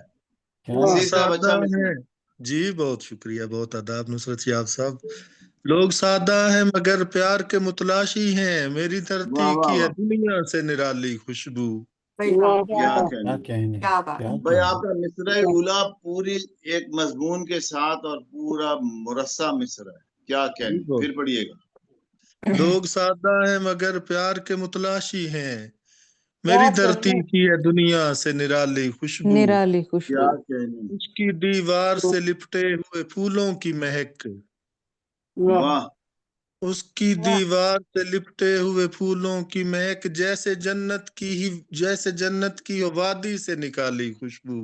کیا لوگ نصیر صاحب، سادہ اچھا مصرا ہیں۔ ہے۔ جی بہت شکریہ، بہت آداب نصرت یاب صاحب۔ لوگ سادہ ہیں مگر پیار کے متلاشی ہیں، میری دھرتی واہ واہ کی ہے واہ، دنیا سے نرالی خوشبو۔ صحیح بات۔ کیا کیا کہنے۔ کہنے، کیا بات۔ کیا بھائی آپ کہنے۔ کا مصرع اولا پوری ایک مضمون کے ساتھ اور پورا مرصع مصرع ہے، کیا جی کہنے، بہت پھر پڑھیے گا۔ لوگ سادہ ہیں مگر پیار کے متلاشی ہیں، کیا میری دھرتی کہنے۔ کی ہے دنیا سے نرالی خوشبو، نرالی کیا خوشبو، کہنے، اس کی دیوار سے لپٹے ہوئے پھولوں کی مہک، واہ اس کی واہ دیوار سے لپٹے ہوئے پھولوں کی مہک، جیسے جنت کی ہو وادی سے نکالی خوشبو۔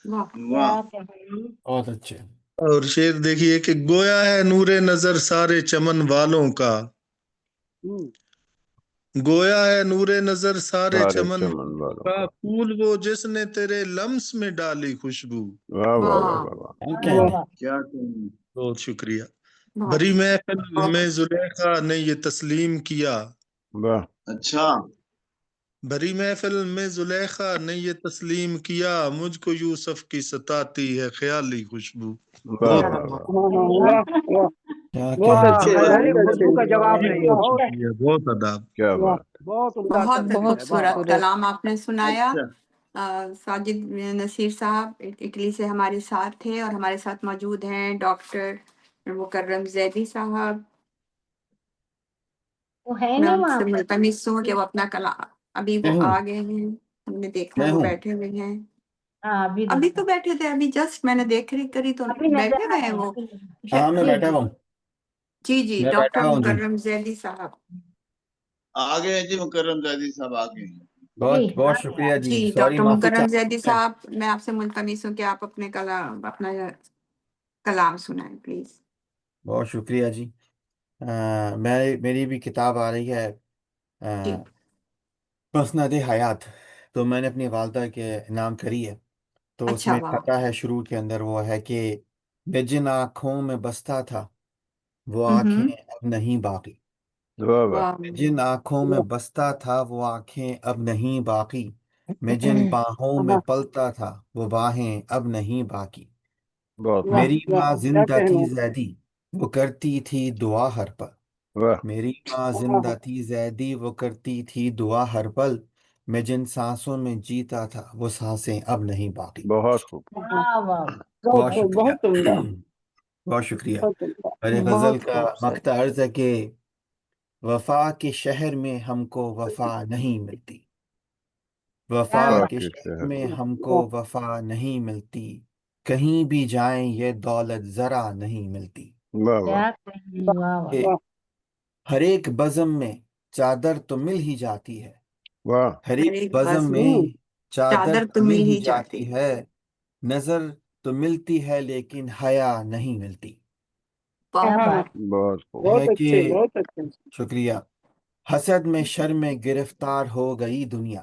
واہ۔ کیا واہ، کہنے۔ بہت اچھے۔ اور شعر دیکھیے کہ گویا ہے نور نظر سارے چمن والوں کا، گویا ہے نور نظر سارے سارے چمن چمن والوں کا، کا۔ پھول وہ جس نے تیرے لمس میں ڈالی خوشبو۔ واہ واہ واہ واہ، واہ واہ۔ کیا واہ کہنے، واہ۔ کیا کہنے، بہت شکریہ۔ بہت بھری محفل بہت میں اچھا۔ زلیخا نے یہ تسلیم کیا، واہ اچھا، بھری محفل میں زلیخا نے یہ تسلیم کیا، مجھ کو یوسف کی ستاتی ہے خیالی خوشبو۔ واہ بہت واہ واہ۔ واہ واہ، کیا بہت کہنے۔ اچھے، ہر ایک اردو کا جواب جی نہیں ہے، بہت بہت شکریہ، بہت آداب۔ کیا بات۔ بہت عمدہ بہت ترتیب بہت ہے، واہ واہ۔ خوبصورت کلام آپ نے سنایا۔ اچھا، ساجد نصیر صاحب اٹلی سے ہمارے ساتھ تھے، اور ہمارے ساتھ موجود ہیں ڈاکٹر مکرم زیدی صاحب۔ وہ ہے میں نا ان وہاں سے پر۔ ملتمس ہوں کہ وہ اپنا کلام، ابھی وہ میں ہوں، آ گئے ہیں، ہم نے دیکھا میں وہ ہوں۔ بیٹھے ہوئے ہیں۔ ہاں ابھی ابھی دیکھا، تو بیٹھے تھے، ابھی جسٹ میں نے دیکھ ری کری تو ابھی نظر بیٹھے آ ہوئے رہے ہیں ہیں، وہ۔ ابھی نظر۔ ہاں میں جی بیٹھا جی ہوں، جی جی میں ڈاکٹر بیٹھا ہوں جی۔ مکرم زیدی صاحب۔ آگے ہیں جی، مکرم زیدی صاحب آگے ہیں۔ بہت جی بہت آ گیا۔ شکریہ جی، جی سوری ڈاکٹر معافی مکرم زیدی چاہتے ہیں۔ صاحب، میں آپ سے ملتمس ہوں کہ آپ اپنے کلام، اپنا کلام سنائیں پلیز۔ بہت شکریہ جی۔ میری بھی کتاب آ رہی ہے جی مسند حیات، تو میں نے اپنی والدہ کے نام کری ہے، تو اس اچھا، میں واہ کہتا ہے شروع کے اندر، وہ ہے کہ میں جن آنکھوں میں بستا تھا وہ آنکھیں اب نہیں باقی، واہ واہ۔ واہ میں جن آنکھوں میں بستا تھا وہ آنکھیں اب نہیں باقی، میں جن باہوں میں پلتا تھا وہ باہیں اب نہیں باقی، بہت واہ میری واہ، ماں کیا زندہ تھی کہنے۔ زیدی وہ کرتی تھی دعا ہر پل، واہ میری ماں زندہ تھی زیدی وہ کرتی تھی دعا ہر پل، میں جن سانسوں میں جیتا تھا وہ سانسیں اب نہیں باقی۔ بہت خوب۔ واہ واہ، بہت بہت خوب، شکریہ، بہت عمدہ، بہت شکریہ۔ بہت عمدہ۔ اور یہ غزل بہت کا خوبصورت۔ مقطع عرض ہے کہ وفا کے شہر میں ہم کو وفا نہیں ملتی، وفا کیا واہ بات۔ کے کے شہر شہر میں میں۔ ہم کو وفا نہیں ملتی، کہیں بھی جائیں یہ دولت ذرا نہیں ملتی، واہ واہ۔ کیا کہنے، واہ واہ۔ کہ ہر ایک بزم میں چادر تو مل ہی جاتی ہے، واہ ہر ہر ایک ایک بزم بزم میں چادر چادر تو تو مل مل ہی ہی جاتی جاتی۔ ہے، نظر تو ملتی ہے لیکن حیا نہیں ملتی، کیا واہ بات۔ بہت خوب۔ بہت ہے کہ اچھے، بہت اچھے۔ شکریہ، حسد میں شر میں گرفتار ہو گئی دنیا،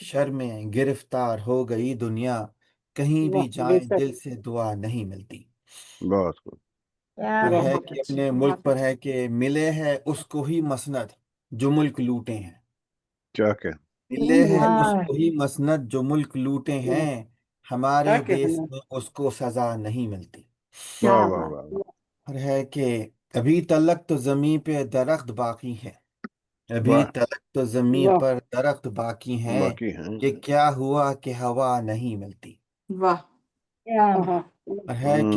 شر میں گرفتار ہو گئی دنیا، کہیں بھی واہ جائیں بے شک دل سے دعا نہیں ملتی۔ بہت خوب کیا پر واہ ہے بات کہ ہے اپنے ملک بہت پر اچھا۔ ہے کہ ملے ہے اس کو ہی مسند جو ملک لوٹے ہیں، کیا کہ ملے ہے اس واہ کو ہی مسند جو ملک لوٹے ہیں، ہمارے کیا دیس کہنا میں اس کو سزا نہیں ملتی۔ کیا واہ واہ بات واہ ہے۔ اور ہے کہ ابھی تلک تو زمین پہ درخت باقی ہے، ابھی واہ تلک تو زمین واہ پر درخت باقی ہیں، باقی ہیں کہ کیا ہوا کہ ہوا نہیں ملتی۔ واہ کیا ہاں اور ہے ہم،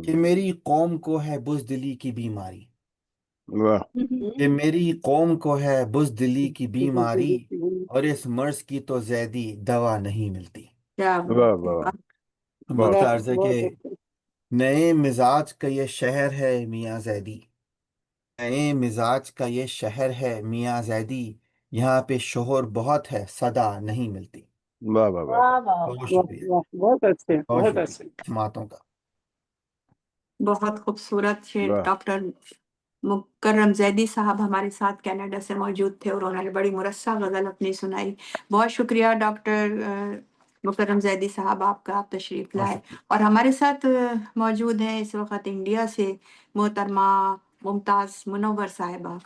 کہ میری قوم کو ہے بزدلی کی بیماری، واہ کہ میری قوم کو ہے بزدلی کی بیماری، اور اس مرض کی تو زیادی دوا نہیں ملتی۔ کیا واہ بات ہے، واہ واہ وقت واہ عرض ہے کہ بہت اچھا۔ نئے مزاج کا یہ شہر ہے میاں زیدی، نئے مزاج کا یہ شہر ہے میاں زیدی، یہاں پہ شوہر بہت ہے صدا نہیں ملتی۔ واہ واہ واہ واہ واہ بہت واہ واہ شکریہ، واہ بہت اچھے بہت بہت شکریہ اچھے۔ سماعتوں کا۔ بہت خوبصورت شعر واہ ڈاکٹر مکرم زیدی صاحب ہمارے ساتھ کینیڈا سے موجود تھے اور انہوں نے بڑی مرصع غزل اپنی سنائی۔ بہت شکریہ ڈاکٹر مکرم زیدی صاحب آپ کا، آپ تشریف بہت لائے۔ شکریہ۔ اور ہمارے ساتھ موجود ہیں اس وقت انڈیا سے محترمہ ممتاز منور صاحبہ،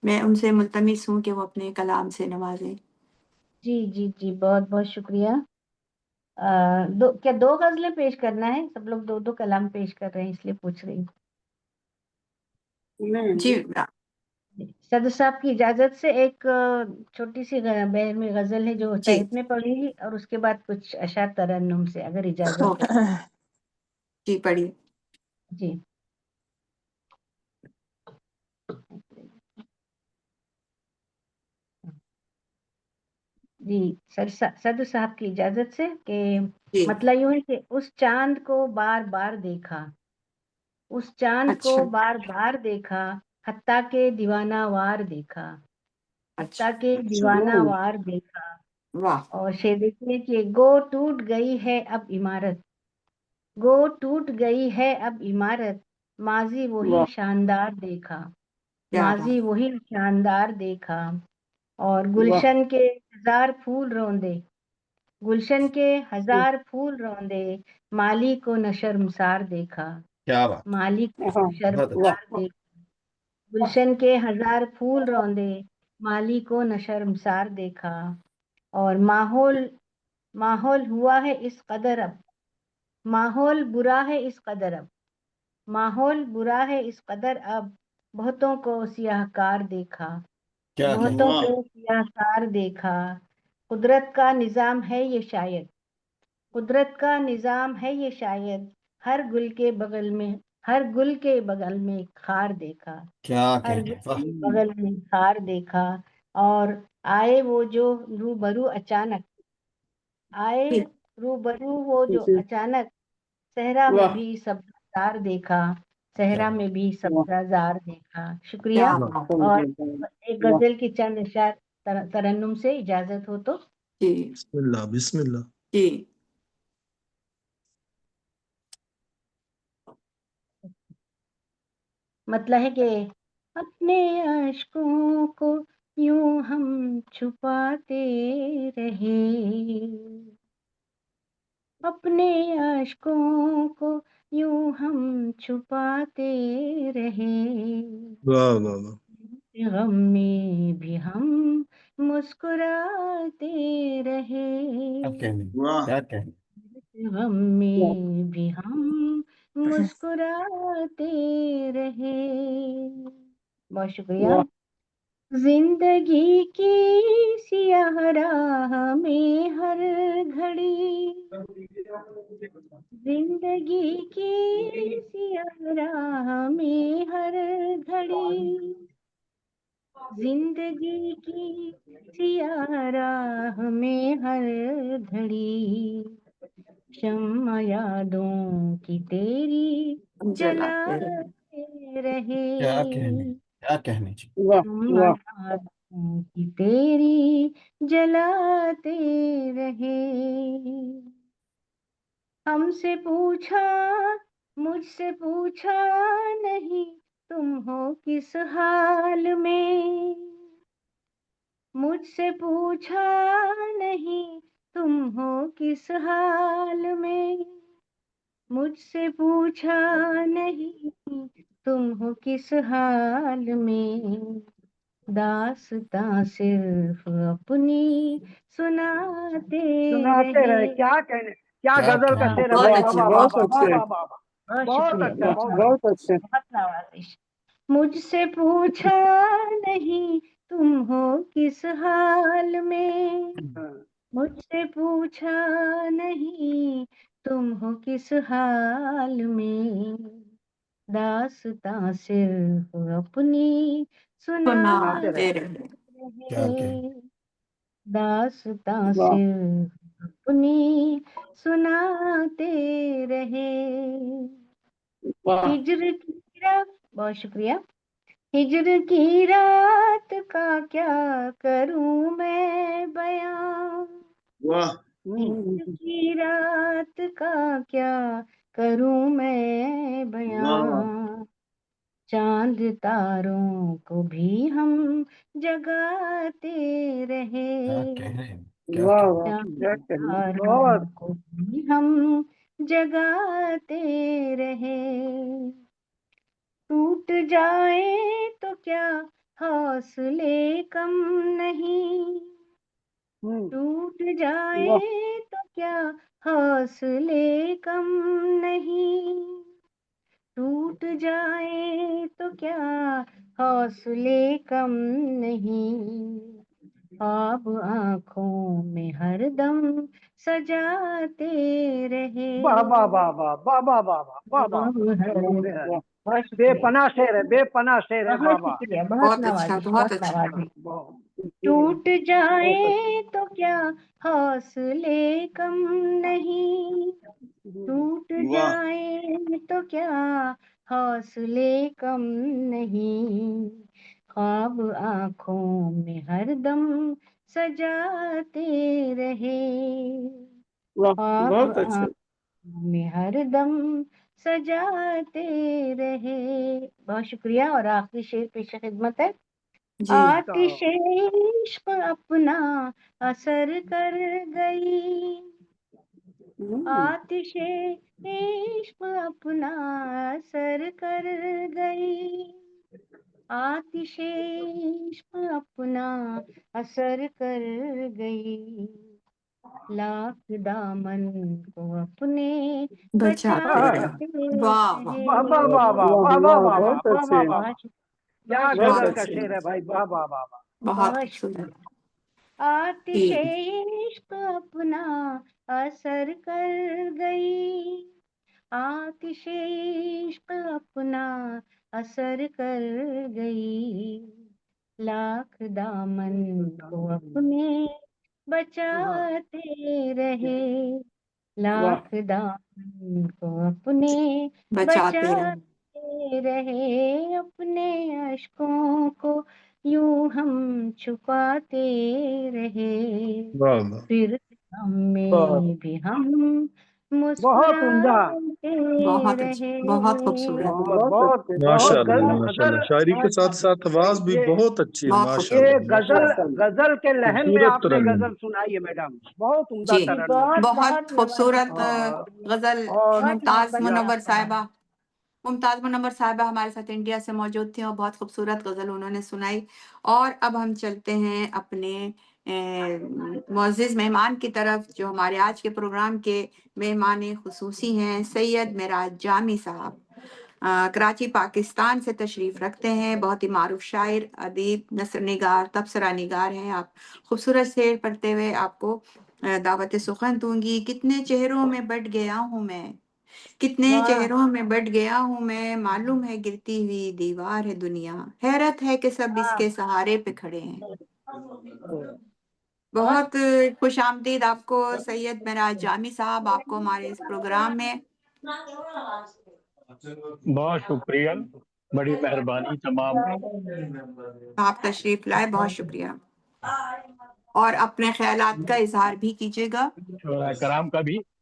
میں ان سے ملتمس ہوں کہ وہ اپنے کلام سے نوازیں۔ جی جی جی، بہت بہت شکریہ۔ کیا دو غزلیں پیش کرنا ہے؟ سب لوگ دو دو کلام پیش کر رہے ہیں اس لیے پوچھ رہی ہوں۔ جی صدر صاحب کی اجازت سے ایک چھوٹی سی بہرمی غزل ہے جو جی تحت میں پڑھی گی، اور اس کے بعد کچھ اشعار ترنم سے اگر اجازت ہو۔ جی پڑھیے۔ جی جی، صدر صاحب کی اجازت سے کہ جی مطلب یوں ہے کہ اس چاند کو بار بار دیکھا، اس چاند کو اچھا بار بار دیکھا، حتیٰ کہ دیوانہ وار دیکھا، حتیٰ اچھا کہ دیوانہ وار دیکھا۔ واہ اور شعر دیکھیے کہ گو ٹوٹ گئی ہے اب عمارت، گو ٹوٹ گئی ہے اب عمارت، ماضی وہی واہ شاندار دیکھا، کیا ماضی بات، وہی شاندار دیکھا۔ اور واہ گلشن کے ہزار پھول روندے، گلشن کے ہزار پھول روندے، مالی کو نشرمسار دیکھا، کیا بات، مالی کو ہاں بہت اچھا۔ نشرمسار دیکھا۔ گلشن کے ہزار پھول روندے، مالی کو نشرمسار دیکھا۔ اور ماحول ہوا ہے اس قدر اب، ماحول برا ہے اس قدر اب، ماحول برا ہے اس قدر اب، بہتوں کو سیاہ کار دیکھا، کیا کہنے، بہتوں واہ کو سیاہ کار دیکھا۔ قدرت کا نظام ہے یہ شاید، قدرت کا نظام ہے یہ شاید، ہر گل کے بغل میں، ہر گل کے بغل میں خار دیکھا، کیا ہر کہنے، گل واہ کے بغل میں خار دیکھا۔ اور آئے وہ جو روبرو اچانک، آئے جی روبرو وہ جو جی اچانک، صحرا میں واہ بھی سبزہ زار دیکھا، صحرا کیا میں بھی واہ سبزہ زار دیکھا۔ شکریہ۔ کیا واہ، بات، اور واہ ایک غزل کی چند اشعار ترنم سے اجازت ہو تو۔ جی بسم اللہ بسم اللہ۔ جی مطلب ہے کہ اپنے اشکوں کو یوں ہم چھپاتے رہے، اپنے اشکوں کو یوں ہم چھپاتے رہے، واہ واہ واہ، غم میں بھی ہم مسکراتے رہے، کیا کہنے، واہ کیا کہنے۔ غم میں بھی ہم مسکراتے رہے۔ بہت شکریہ۔ واہ زندگی کی سیاہ راہ میں ہر گھڑی، زندگی کی سیاہ راہ میں ہر گھڑی، زندگی کی سیاہ راہ میں ہر گھڑی، شمع یادوں کی تیری جلاتے رہے، جلاتے رہے، کیا کہنے، کیا کہنے جی۔ واہ شمع واہ یادوں کی تیری جلاتے رہے۔ ہم سے پوچھا، مجھ سے پوچھا نہیں، تم ہو کس حال میں، مجھ سے پوچھا نہیں تم ہو کس حال میں، مجھ سے پوچھا نہیں تم ہو کس حال میں، داستاں صرف اپنی سناتے سناتے رہے. رہے. کیا کہنے، کیا کیا غزل کا کہنے. شعر ہے بھائی. بہت واہ اچھا. واہ بہت واہ واہ اچھے واہ واہ واہ. بہت بہت شکریہ، اچھا، بہت بہت اچھے. بہت نوازش. مجھ سے پوچھا نہیں تم ہو کس حال میں، اچھا. مجھ سے پوچھا نہیں تم ہو کس حال میں، داستاں صرف اپنی سناتے سناتے رہے. رہے. کیا کہنے. داستاں واہ صرف اپنی سناتے رہے. واہ. ہجر کی رات، بہت شکریہ. ہجر کی رات کا کیا کروں میں بیان، واہ. ہجر کی رات کا کیا کروں میں واہ. بیان، چاند تاروں کو بھی ہم جگاتے رہے، کیا کہنے. کیا واہ کہنے. واہ، چاند کیا کہنے. تاروں بہت کو بھی ہم جگاتے رہے. ٹوٹ جائے تو کیا حوصلے کم نہیں، ٹوٹ جائے واہ تو کیا حوصلے کم نہیں، ٹوٹ جائے تو کیا حوصلے کم نہیں، خواب آنکھوں میں ہر دم سجاتے رہے. واہ واہ واہ واہ واہ واہ واہ واہ واہ خواب واہ. ہر بے حد. واہ. بہت بے شکریہ، پناہ شعر ہے، بے پناہ شعر ہے. واہ بہت واہ. شکریہ، بہت بہت اچھا، نوازش، بہت بہت اچھا. نوازش. بہت. ٹوٹ بہت جائے اچھے. تو کیا حوصلے کم نہیں، ٹوٹ واہ. جائے تو کیا حوصلے کم نہیں، خواب آنکھوں میں ہر دم سجاتے رہے، واہ خواب بہت اچھے. آنکھوں میں ہر دم سجاتے رہے. بہت شکریہ. اور آخری شعر پیش خدمت ہے. جی. آتش عشق اپنا اثر کر گئی، آتش عشق اپنا اثر کر گئی، آتش عشق اپنا اثر کر گئی، لاکھ دامن کو اپنے بچاتے رہے. بچاتے واہ واہ. رہے. واہ واہ واہ واہ واہ واہ واہ واہ، واہ واہ بہت واہ اچھے. واہ واہ. بہت کیا بہت بہت غزل شکریہ، کا اچھے. شعر ہے بھائی. واہ واہ واہ واہ. بہت بہت خوبصورت. شکریہ. آتش جی. عشق اپنا اثر کر گئی، آتش عشق اپنا اثر کر گئی، لاکھ دامن کو اپنے بچاتے رہے، واہ لاکھ دامن کو اپنے بچاتے رہے. بچاتے رہے، اپنے اشکوں کو یوں ہم چھپاتے رہے، واہ واہ. پھر غم واہ. میں بھی ہم بہت عمدہ. مسکراتے بہت اچھا، رہے. بہت خوبصورت. بہت بہت بہت اچھے. بہت بہت ماشاء اللہ ماشاء غزل. اللہ، شاعری کے بہت ساتھ ساتھ آواز بھی یہ بہت اچھی ہے. بہت ماشاء یہ خوبصورت. اللہ ماشاء غزل، اللہ، غزل کے لہن میں خوبصورت آپ نے ترنم. غزل سنائی ہے میڈم. بہت عمدہ جی. جی، ترنم. بہت بہت بہت خوبصورت اور غزل. اور بہت ممتاز محبت سے یا منور آپ کا صاحبہ، ممتاز منور صاحبہ ہمارے ساتھ انڈیا سے موجود تھیں اور بہت خوبصورت غزل انہوں نے سنائی. اور اب ہم چلتے ہیں اپنے معزز مہمان کی طرف، جو ہمارے آج کے پروگرام کے مہمان خصوصی ہیں، سید معراج جامی صاحب. کراچی پاکستان سے تشریف رکھتے ہیں. بہت ہی معروف شاعر، ادیب، نثر نگار، تبصرہ نگار ہیں آپ. خوبصورت شعر پڑھتے ہوئے آپ کو دعوت سخن دوں گی. کتنے چہروں میں بٹ گیا ہوں میں، کتنے واہ چہروں میں بٹ گیا ہوں میں، معلوم ہے گرتی ہوئی دیوار ہے دنیا، حیرت ہے کہ سب اس واہ، کے سہارے پہ کھڑے ہیں. بہت بہت خوش آمدید آپ کو سید معراج جامی صاحب، آپ کو ہمارے اس پروگرام میں. بہت شکریہ، بڑی مہربانی تمام. آپ تشریف لائے، بہت شکریہ. اور اپنے خیالات کا اظہار بھی کیجیے گا. شعراء کرام کا بھی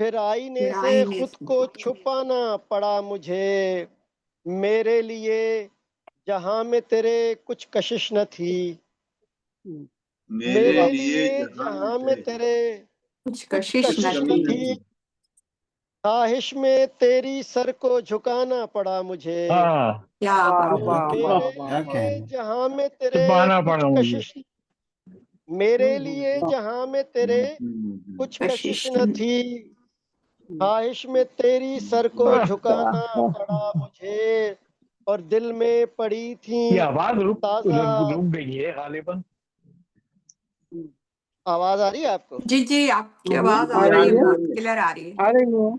پھر آئینے سے خود کو چھپانا پڑا مجھے، میرے لیے جہاں میں تیرے کچھ کشش نہ تھی، میرے لیے جہاں میں تیرے کچھ کچھ کشش کشش نہ نہ تھی، تھی، خواہش میں تیری سر کو جھکانا پڑا مجھے، ہاں کیا واہ بات واہ میرے واہ واہ کیا لیے کہنے جہاں میں تیرے چھپانا کچھ پڑا مجھے۔ کشش، میرے لیے جہاں میں تیرے کچھ کشش کشش نہ تھی، خواہش میں تیری سر کو جھکانا پڑا مجھے، اور دل میں پڑی یہ تھی آواز تازہ، رک گئی ہے غالباً۔ آواز آ رہی ہے آپ کو؟ جی جی آپ کی آواز آ آ رہی رہی ہے، ہے، بہت کلیئر آ رہی ہے۔ آ رہی ہے۔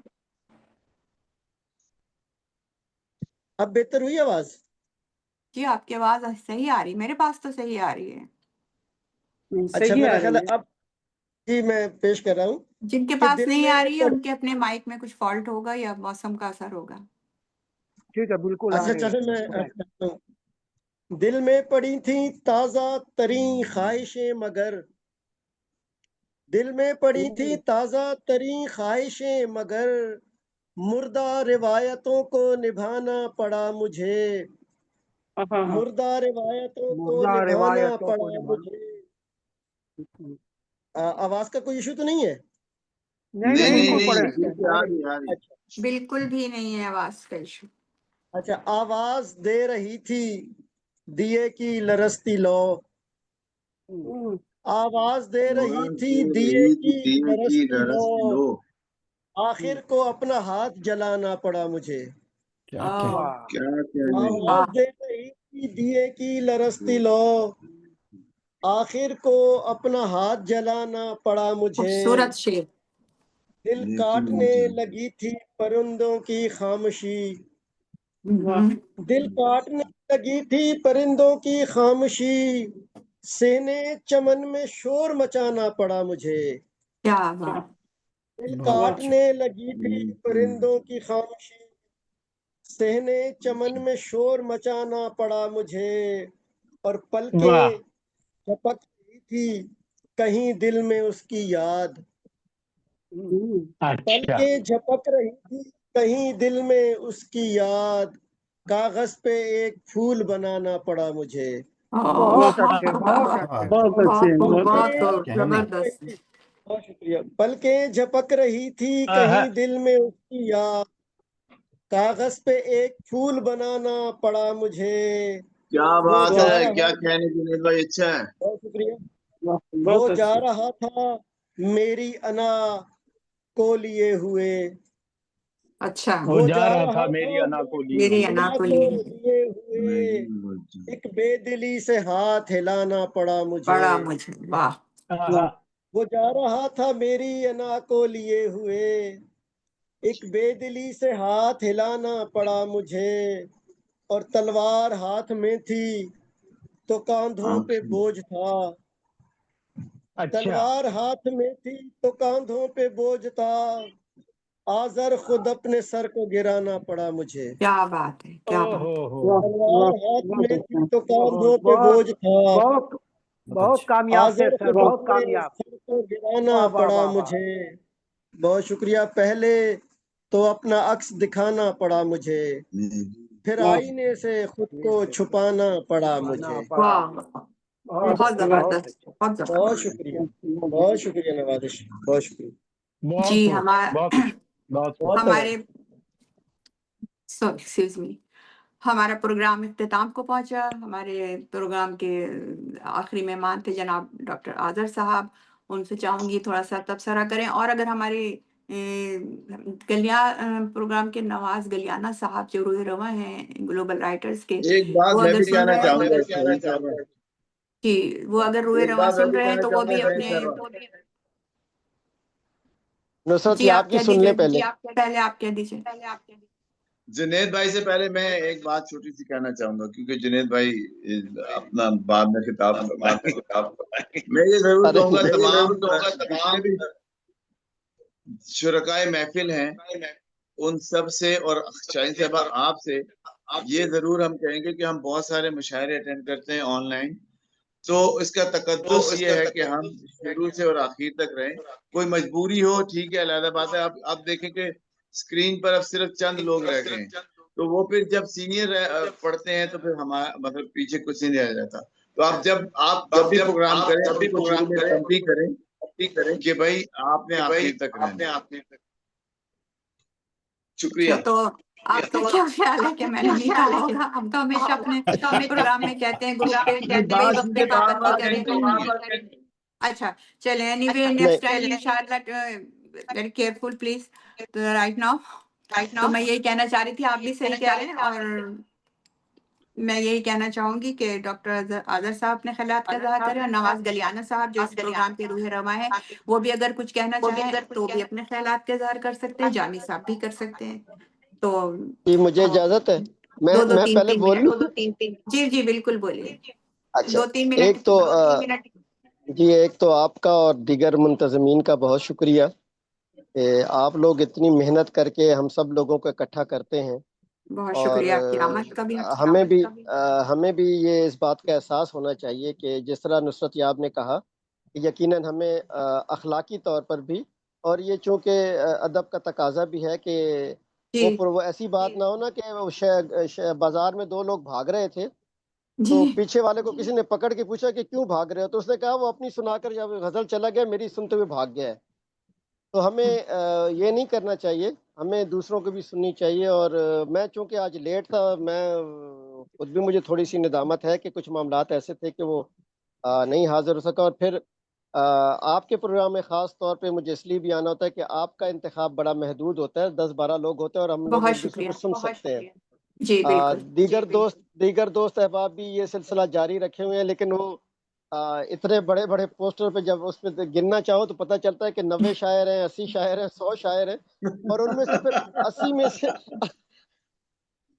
اب بہتر ہوئی آواز؟ جی آپ کی آواز صحیح آ رہی ہے، میرے پاس تو صحیح آ رہی ہے۔ اچھا صحیح میرا آ خیال رہی ہے ہے۔ اب جی میں پیش کر رہا ہوں جن کے کہ پاس دل نہیں میں آ رہی ہے ان کے اپنے مائک میں کچھ فالٹ ہوگا یا موسم کا اثر ہوگا۔ ٹھیک ہے، بالکل آ اچھا رہی ہے۔ چلے میں دل میں پڑی تھیں تازہ ترین خواہشیں، مگر دل میں پڑی تھیں تازہ ترین خواہشیں، مگر مردہ روایتوں کو نبھانا پڑا مجھے، مردہ روایتوں کو مردہ نبھانا روایتوں کو پڑا نبھانا۔ مجھے۔ آواز کا کوئی ایشو تو نہیں ہے؟ نہیں نہیں، نہیں بالکل پڑے۔ نہیں آ آ رہی رہی آ رہی۔ اچھا بالکل بھی نہیں ہے آواز کا ایشو۔ اچھا، آواز دے رہی تھی دیے کی لرزتی لو، آواز دے رہی آواز تھی دے دیے رہی تھی کی دیے کی لرزتی لرزتی لو، لو، آخر کو اپنا ہاتھ جلانا پڑا مجھے، کیا کہنے واہ کیا کہنے۔ آواز دے رہی تھی دیے کی لرزتی لو، آخر کو اپنا ہاتھ جلانا پڑا مجھے، خوبصورت شعر۔ دل کاٹنے لگی تھی پرندوں کی خاموشی، دل کاٹنے لگی تھی پرندوں کی خاموشی، سینے چمن میں شور مچانا پڑا مجھے، کیا بات، دل بہت کاٹنے لگی تھی پرندوں کی خاموشی، سہنے چمن میں شور مچانا پڑا مجھے، اور پلکیں واہ جھپک رہی تھی کہیں دل میں اس کی یاد، اچھا پلکیں جھپک رہی تھی کہیں دل میں اس کی یاد، کاغذ پہ ایک پھول بنانا پڑا مجھے، بہت اچھے، بہت اچھے۔ بہت اچھے بہت بہت پلکیں کہنے جھپک رہی زبردست۔ تھی، بہت شکریہ، پلکیں جھپک رہی تھی کہیں دل میں اس کی یاد، کاغذ پہ ایک پھول بنانا پڑا مجھے، کیا وہ بات جا ہے، رہا، کیا کہنے جنید بھائی، اچھا ہے۔ بہت شکریہ، وہ بہت جا اچھے۔ رہا تھا میری انا کو لیے ہوئے، اچھا، وہ وہ جا جا رہا تھا رہا میری تھا انا کو لیے میری ہوئے۔ انا انا کو کو لیے لیے ہوئے، ایک بے دلی سے ہاتھ ہلانا پڑا مجھے، پڑا مجھے، واہ، وہ جا رہا تھا میری انا کو لیے ہوئے، ایک بے دلی سے ہاتھ ہلانا پڑا مجھے، اور تلوار ہاتھ میں تھی تو کاندھوں پہ بوجھ تھا، اچھا تلوار ہاتھ میں تھی تو کاندھوں پہ بوجھ تھا، آزر خود اپنے سر کو گرانا پڑا مجھے، کیا بات ہے، کیا او بات ہے۔ ہو تلوار ہاتھ میں تھی تو کاندھوں پہ بہت بوجھ تھا، بہت بہت بہت اچھے کامیاب تھے آزر سر، خود بہت اپنے کامیاب۔ سر کو گرانا واہ واہ پڑا واہ واہ۔ مجھے، بہت شکریہ، پہلے تو اپنا عکس دکھانا پڑا مجھے، پھر آئینے سے خود کو چھپانا پڑا مجھے، واہ، بہت بہت اچھے، بہت زبردست، اچھے۔ بہت بہت زبردست۔ شکریہ، بہت شکریہ نوازش، بہت شکریہ، بہت جی خوب بہت اچھا بہت خوب۔ بہت ہمارے ایکسکیوز می، ہمارا پروگرام اختتام کو پہنچا۔ ہمارے پروگرام کے آخری مہمان تھے جناب ڈاکٹر آذر صاحب، ان سے چاہوں گی تھوڑا سا تبصرہ کریں، اور اگر ہمارے پروگرام کے نواز گلیانہ صاحب جو روح رواں ہیں گلوبل رائٹرز کے، ایک بات وہ میں اگر بھی سن کہنا رہے چاہوں گا ہیں شہید صاحب، کہ وہ اگر روح ایک رواں بات میں سن بھی رہے ہیں کہنا تو وہ چاہوں گا بھی شہید اپنے، صاحب۔ نصرت جی یہ آپ آپ کی کہہ سن دیجیے، لیں پہلے، پہلے آپ کہہ دیجیے۔ جنید بھائی سے پہلے میں ایک بات چھوٹی سی کہنا چاہوں گا، کیونکہ جنید بھائی اپنا بعد میں خطاب فرمائیں گے۔ میں یہ ضرور ارے کہوں گا تمام جتنے بھی شرکائے محفل ہیں ان سب سے، اور شاہین صاحبہ آپ سے یہ ضرور ہم کہیں گے کہ ہم بہت سارے مشاعرے اٹینڈ کرتے ہیں آن لائن، تو اس کا تقدس یہ ہے کہ ہم شروع سے اور آخر تک رہیں. کوئی مجبوری ہو ٹھیک ہے، علیحدہ بات ہے. آپ دیکھیں کہ اسکرین پر اب صرف چند لوگ رہ گئے ہیں، تو وہ پھر جب سینئر پڑھتے ہیں تو پھر ہمارا مطلب پیچھے کچھ نہیں رہ جاتا. تو آپ جب بھی پروگرام کریں ان کو شروع میں تنبیہ کریں کہ بھائی آپ نے آخر تک رہنا. شکریہ. تو آپ کا کیا خیال ہے کہ میں نے نہیں کہا ہوگا؟ ہم تو ہمیشہ اپنے پروگرام میں کہتے ہیں گروپ پہ بھائی وقت پہ پابندی کریں. اچھا چلیں، اینی وے نیکسٹ ٹائم انشاءاللہ very careful please. Right now تو میں یہی کہنا چاہ رہی تھی، آپ بھی صحیح کہہ رہے ہیں، اور میں یہی کہنا چاہوں گی کہ ڈاکٹر آذر صاحب اپنے خیالات کا اظہار کریں، اور نواز گلیانہ صاحب جو اس پروگرام کے روح رواں ہیں وہ بھی اگر کچھ کہنا چاہیں تو بھی اپنے خیالات کا اظہار کر سکتے ہیں، جامی صاحب بھی کر سکتے ہیں. تو جی مجھے اجازت ہے، میں پہلے بول لوں؟ جی بالکل بولیے. اچھا، 2-3 منٹ. ایک تو آپ کا اور دیگر منتظمین کا بہت شکریہ کہ آپ لوگ اتنی محنت کر کے ہم سب لوگوں کو اکٹھا کرتے ہیں. بہت اور شکریہ آپ کی آمد کا بھی. ہمیں بھی یہ اس بات کا احساس ہونا چاہیے کہ جس طرح نصرت یاب نے کہا کہ یقیناً ہمیں اخلاقی طور پر بھی، اور یہ چونکہ ادب کا تقاضا بھی ہے کہ وہ ایسی بات نہ ہو نا کہ بازار میں 2 لوگ بھاگ رہے تھے تو پیچھے والے کو کسی نے پکڑ کے پوچھا کہ کیوں بھاگ رہے ہو، تو اس نے کہا وہ اپنی سنا کر جب غزل چلا گیا میری سنتے ہوئے بھاگ گیا ہے. تو ہمیں یہ نہیں کرنا چاہیے، ہمیں دوسروں کو بھی سننی چاہیے. اور میں چونکہ آج لیٹ تھا، میں خود بھی مجھے تھوڑی سی ندامت ہے کہ کچھ معاملات ایسے تھے کہ وہ نہیں حاضر ہو سکا. اور پھر آپ کے پروگرام میں خاص طور پہ مجھے اس لیے بھی آنا ہوتا ہے کہ آپ کا انتخاب بڑا محدود ہوتا ہے، 10-12 لوگ ہوتے ہیں اور ہم لوگ ایک دوسرے کو سن سکتے ہیں. دیگر دوست احباب بھی یہ سلسلہ جاری رکھے ہوئے ہیں، لیکن وہ اتنے بڑے بڑے پوسٹر پہ جب اس پہ گننا چاہو تو پتہ چلتا ہے کہ 90 شاعر ہیں، 80 شاعر ہیں، 100 شاعر ہیں، اور ان میں سے پھر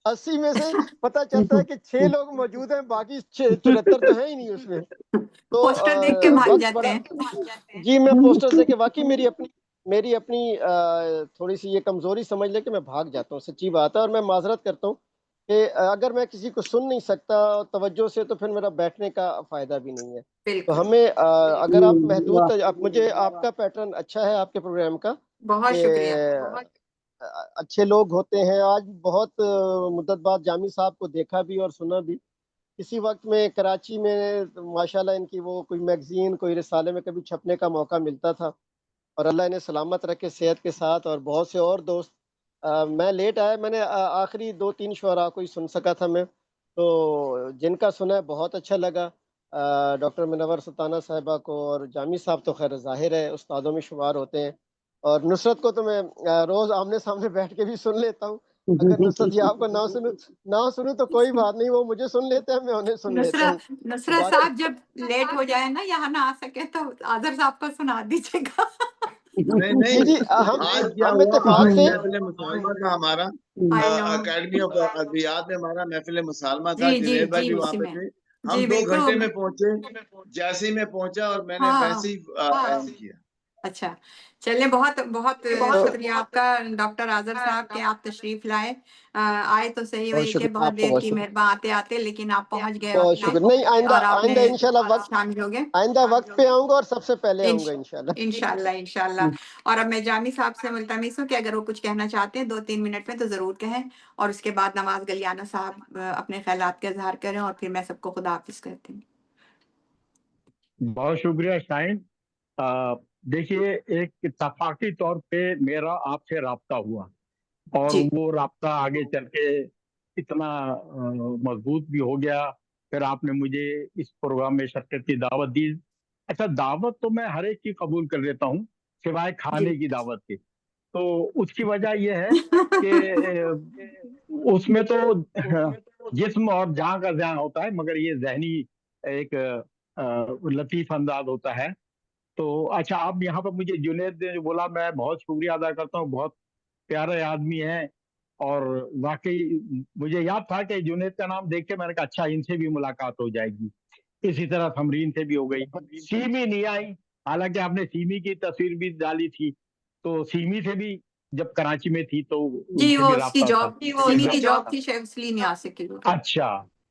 80 میں سے پتہ چلتا ہے کہ 6 لوگ موجود ہیں، باقی 74 تو ہیں ہی نہیں اس میں. تو پوسٹر دیکھ کے بھاگ جاتے ہیں. جی میں پوسٹر دیکھ کے واقعی میری اپنی تھوڑی سی یہ کمزوری سمجھ لے کہ میں بھاگ جاتا ہوں، سچی بات ہے. اور میں معذرت کرتا ہوں کہ اگر میں کسی کو سن نہیں سکتا توجہ سے تو پھر میرا بیٹھنے کا فائدہ بھی نہیں ہے. تو ہمیں اگر آپ محدود مجھے آپ کا پیٹرن اچھا ہے آپ کے پروگرام کا، بہت شکریہ. اچھے لوگ ہوتے ہیں. آج بہت مدت بعد جامی صاحب کو دیکھا بھی اور سنا بھی. اسی وقت میں کراچی میں ماشاءاللہ ان کی وہ کوئی میگزین کوئی رسالے میں کبھی چھپنے کا موقع ملتا تھا، اور اللہ انہیں سلامت رکھے صحت کے ساتھ. اور بہت سے اور دوست میں لیٹ آیا، میں نے آخری 2-3 شعراء کو ہی سن سکا تھا میں، تو جن کا سنا ہے بہت اچھا لگا. ڈاکٹر منور سلطانہ صاحبہ کو اور جامی صاحب تو خیر ظاہر ہے استادوں میں شمار ہوتے ہیں، اور نصرت کو تو میں روز آمنے سامنے بیٹھ کے بھی سن لیتا ہوں. اگر نصرت آپ کو نہ سنوں تو کوئی بات نہیں، وہ مجھے سن لیتے ہیں، میں انہیں سن لیتا ہوں. نصرت صاحب جب لیٹ ہو جائے نا یہاں نہ آ سکے تو آذر صاحب کو سنا دیجیے گا. جی آج کیا ہوا، آج محفل مسالمہ تھا ہمارا، اکیڈمی آف ادبیات میں ہمارا محفل مسالمہ تھا، جنید بھائی بھی وہاں پہ تھے. ہم 2 گھنٹے میں پہنچے، جیسے ہی میں پہنچا اور میں نے ویسے ہی اینڈ کیا. اچھا چلیں، بہت بہت شکریہ آپ کا ڈاکٹر آذر صاحب کہ آپ تشریف لائے. آئے تو صحیح ہوئی کہ بہت دیر کی مہربان آتے لیکن آپ پہنچ گئے. بہت شکریہ. نہیں آئندہ انشاءاللہ وقت پہ آؤں گا اور سب سے پہلے آؤں گا انشاءاللہ. اور اب میں جامی صاحب سے ملتمس ہوں کہ اگر وہ کچھ کہنا چاہتے ہیں 2-3 منٹ میں تو ضرور کہیں، اور اس کے بعد نواز گلیانہ صاحب اپنے خیالات کا اظہار کریں، اور پھر میں سب کو خدا حافظ کہتی ہوں. بہت شکریہ شاہین. دیکھیے ایک اتفاقی طور پہ میرا آپ سے رابطہ ہوا، اور وہ رابطہ آگے چل کے اتنا مضبوط بھی ہو گیا. پھر آپ نے مجھے اس پروگرام میں شرکت کی دعوت دی. اچھا، دعوت تو میں ہر ایک کی قبول کر لیتا ہوں سوائے کھانے کی دعوت کی. تو اس کی وجہ یہ ہے کہ اس میں تو جسم اور جان کا ذہن ہوتا ہے، مگر یہ ذہنی ایک لطیف انداز ہوتا ہے. تو اچھا، آپ یہاں پر مجھے جنید نے جو بولا میں بہت شکریہ ادا کرتا ہوں، بہت پیارے آدمی ہیں. اور واقعی مجھے یاد تھا کہ جنید کا نام دیکھ کے میں نے کہا اچھا ان سے بھی ملاقات ہو جائے گی. اسی طرح سمرین سے بھی ہو گئی. سیمی نہیں آئی، حالانکہ آپ نے سیمی کی تصویر بھی ڈالی تھی، تو سیمی سے بھی جب کراچی میں تھی تو جی وہ اس کی جاب، سیمی کی جاب تھی، شاید اس لیے نہیں آ سکے. اچھا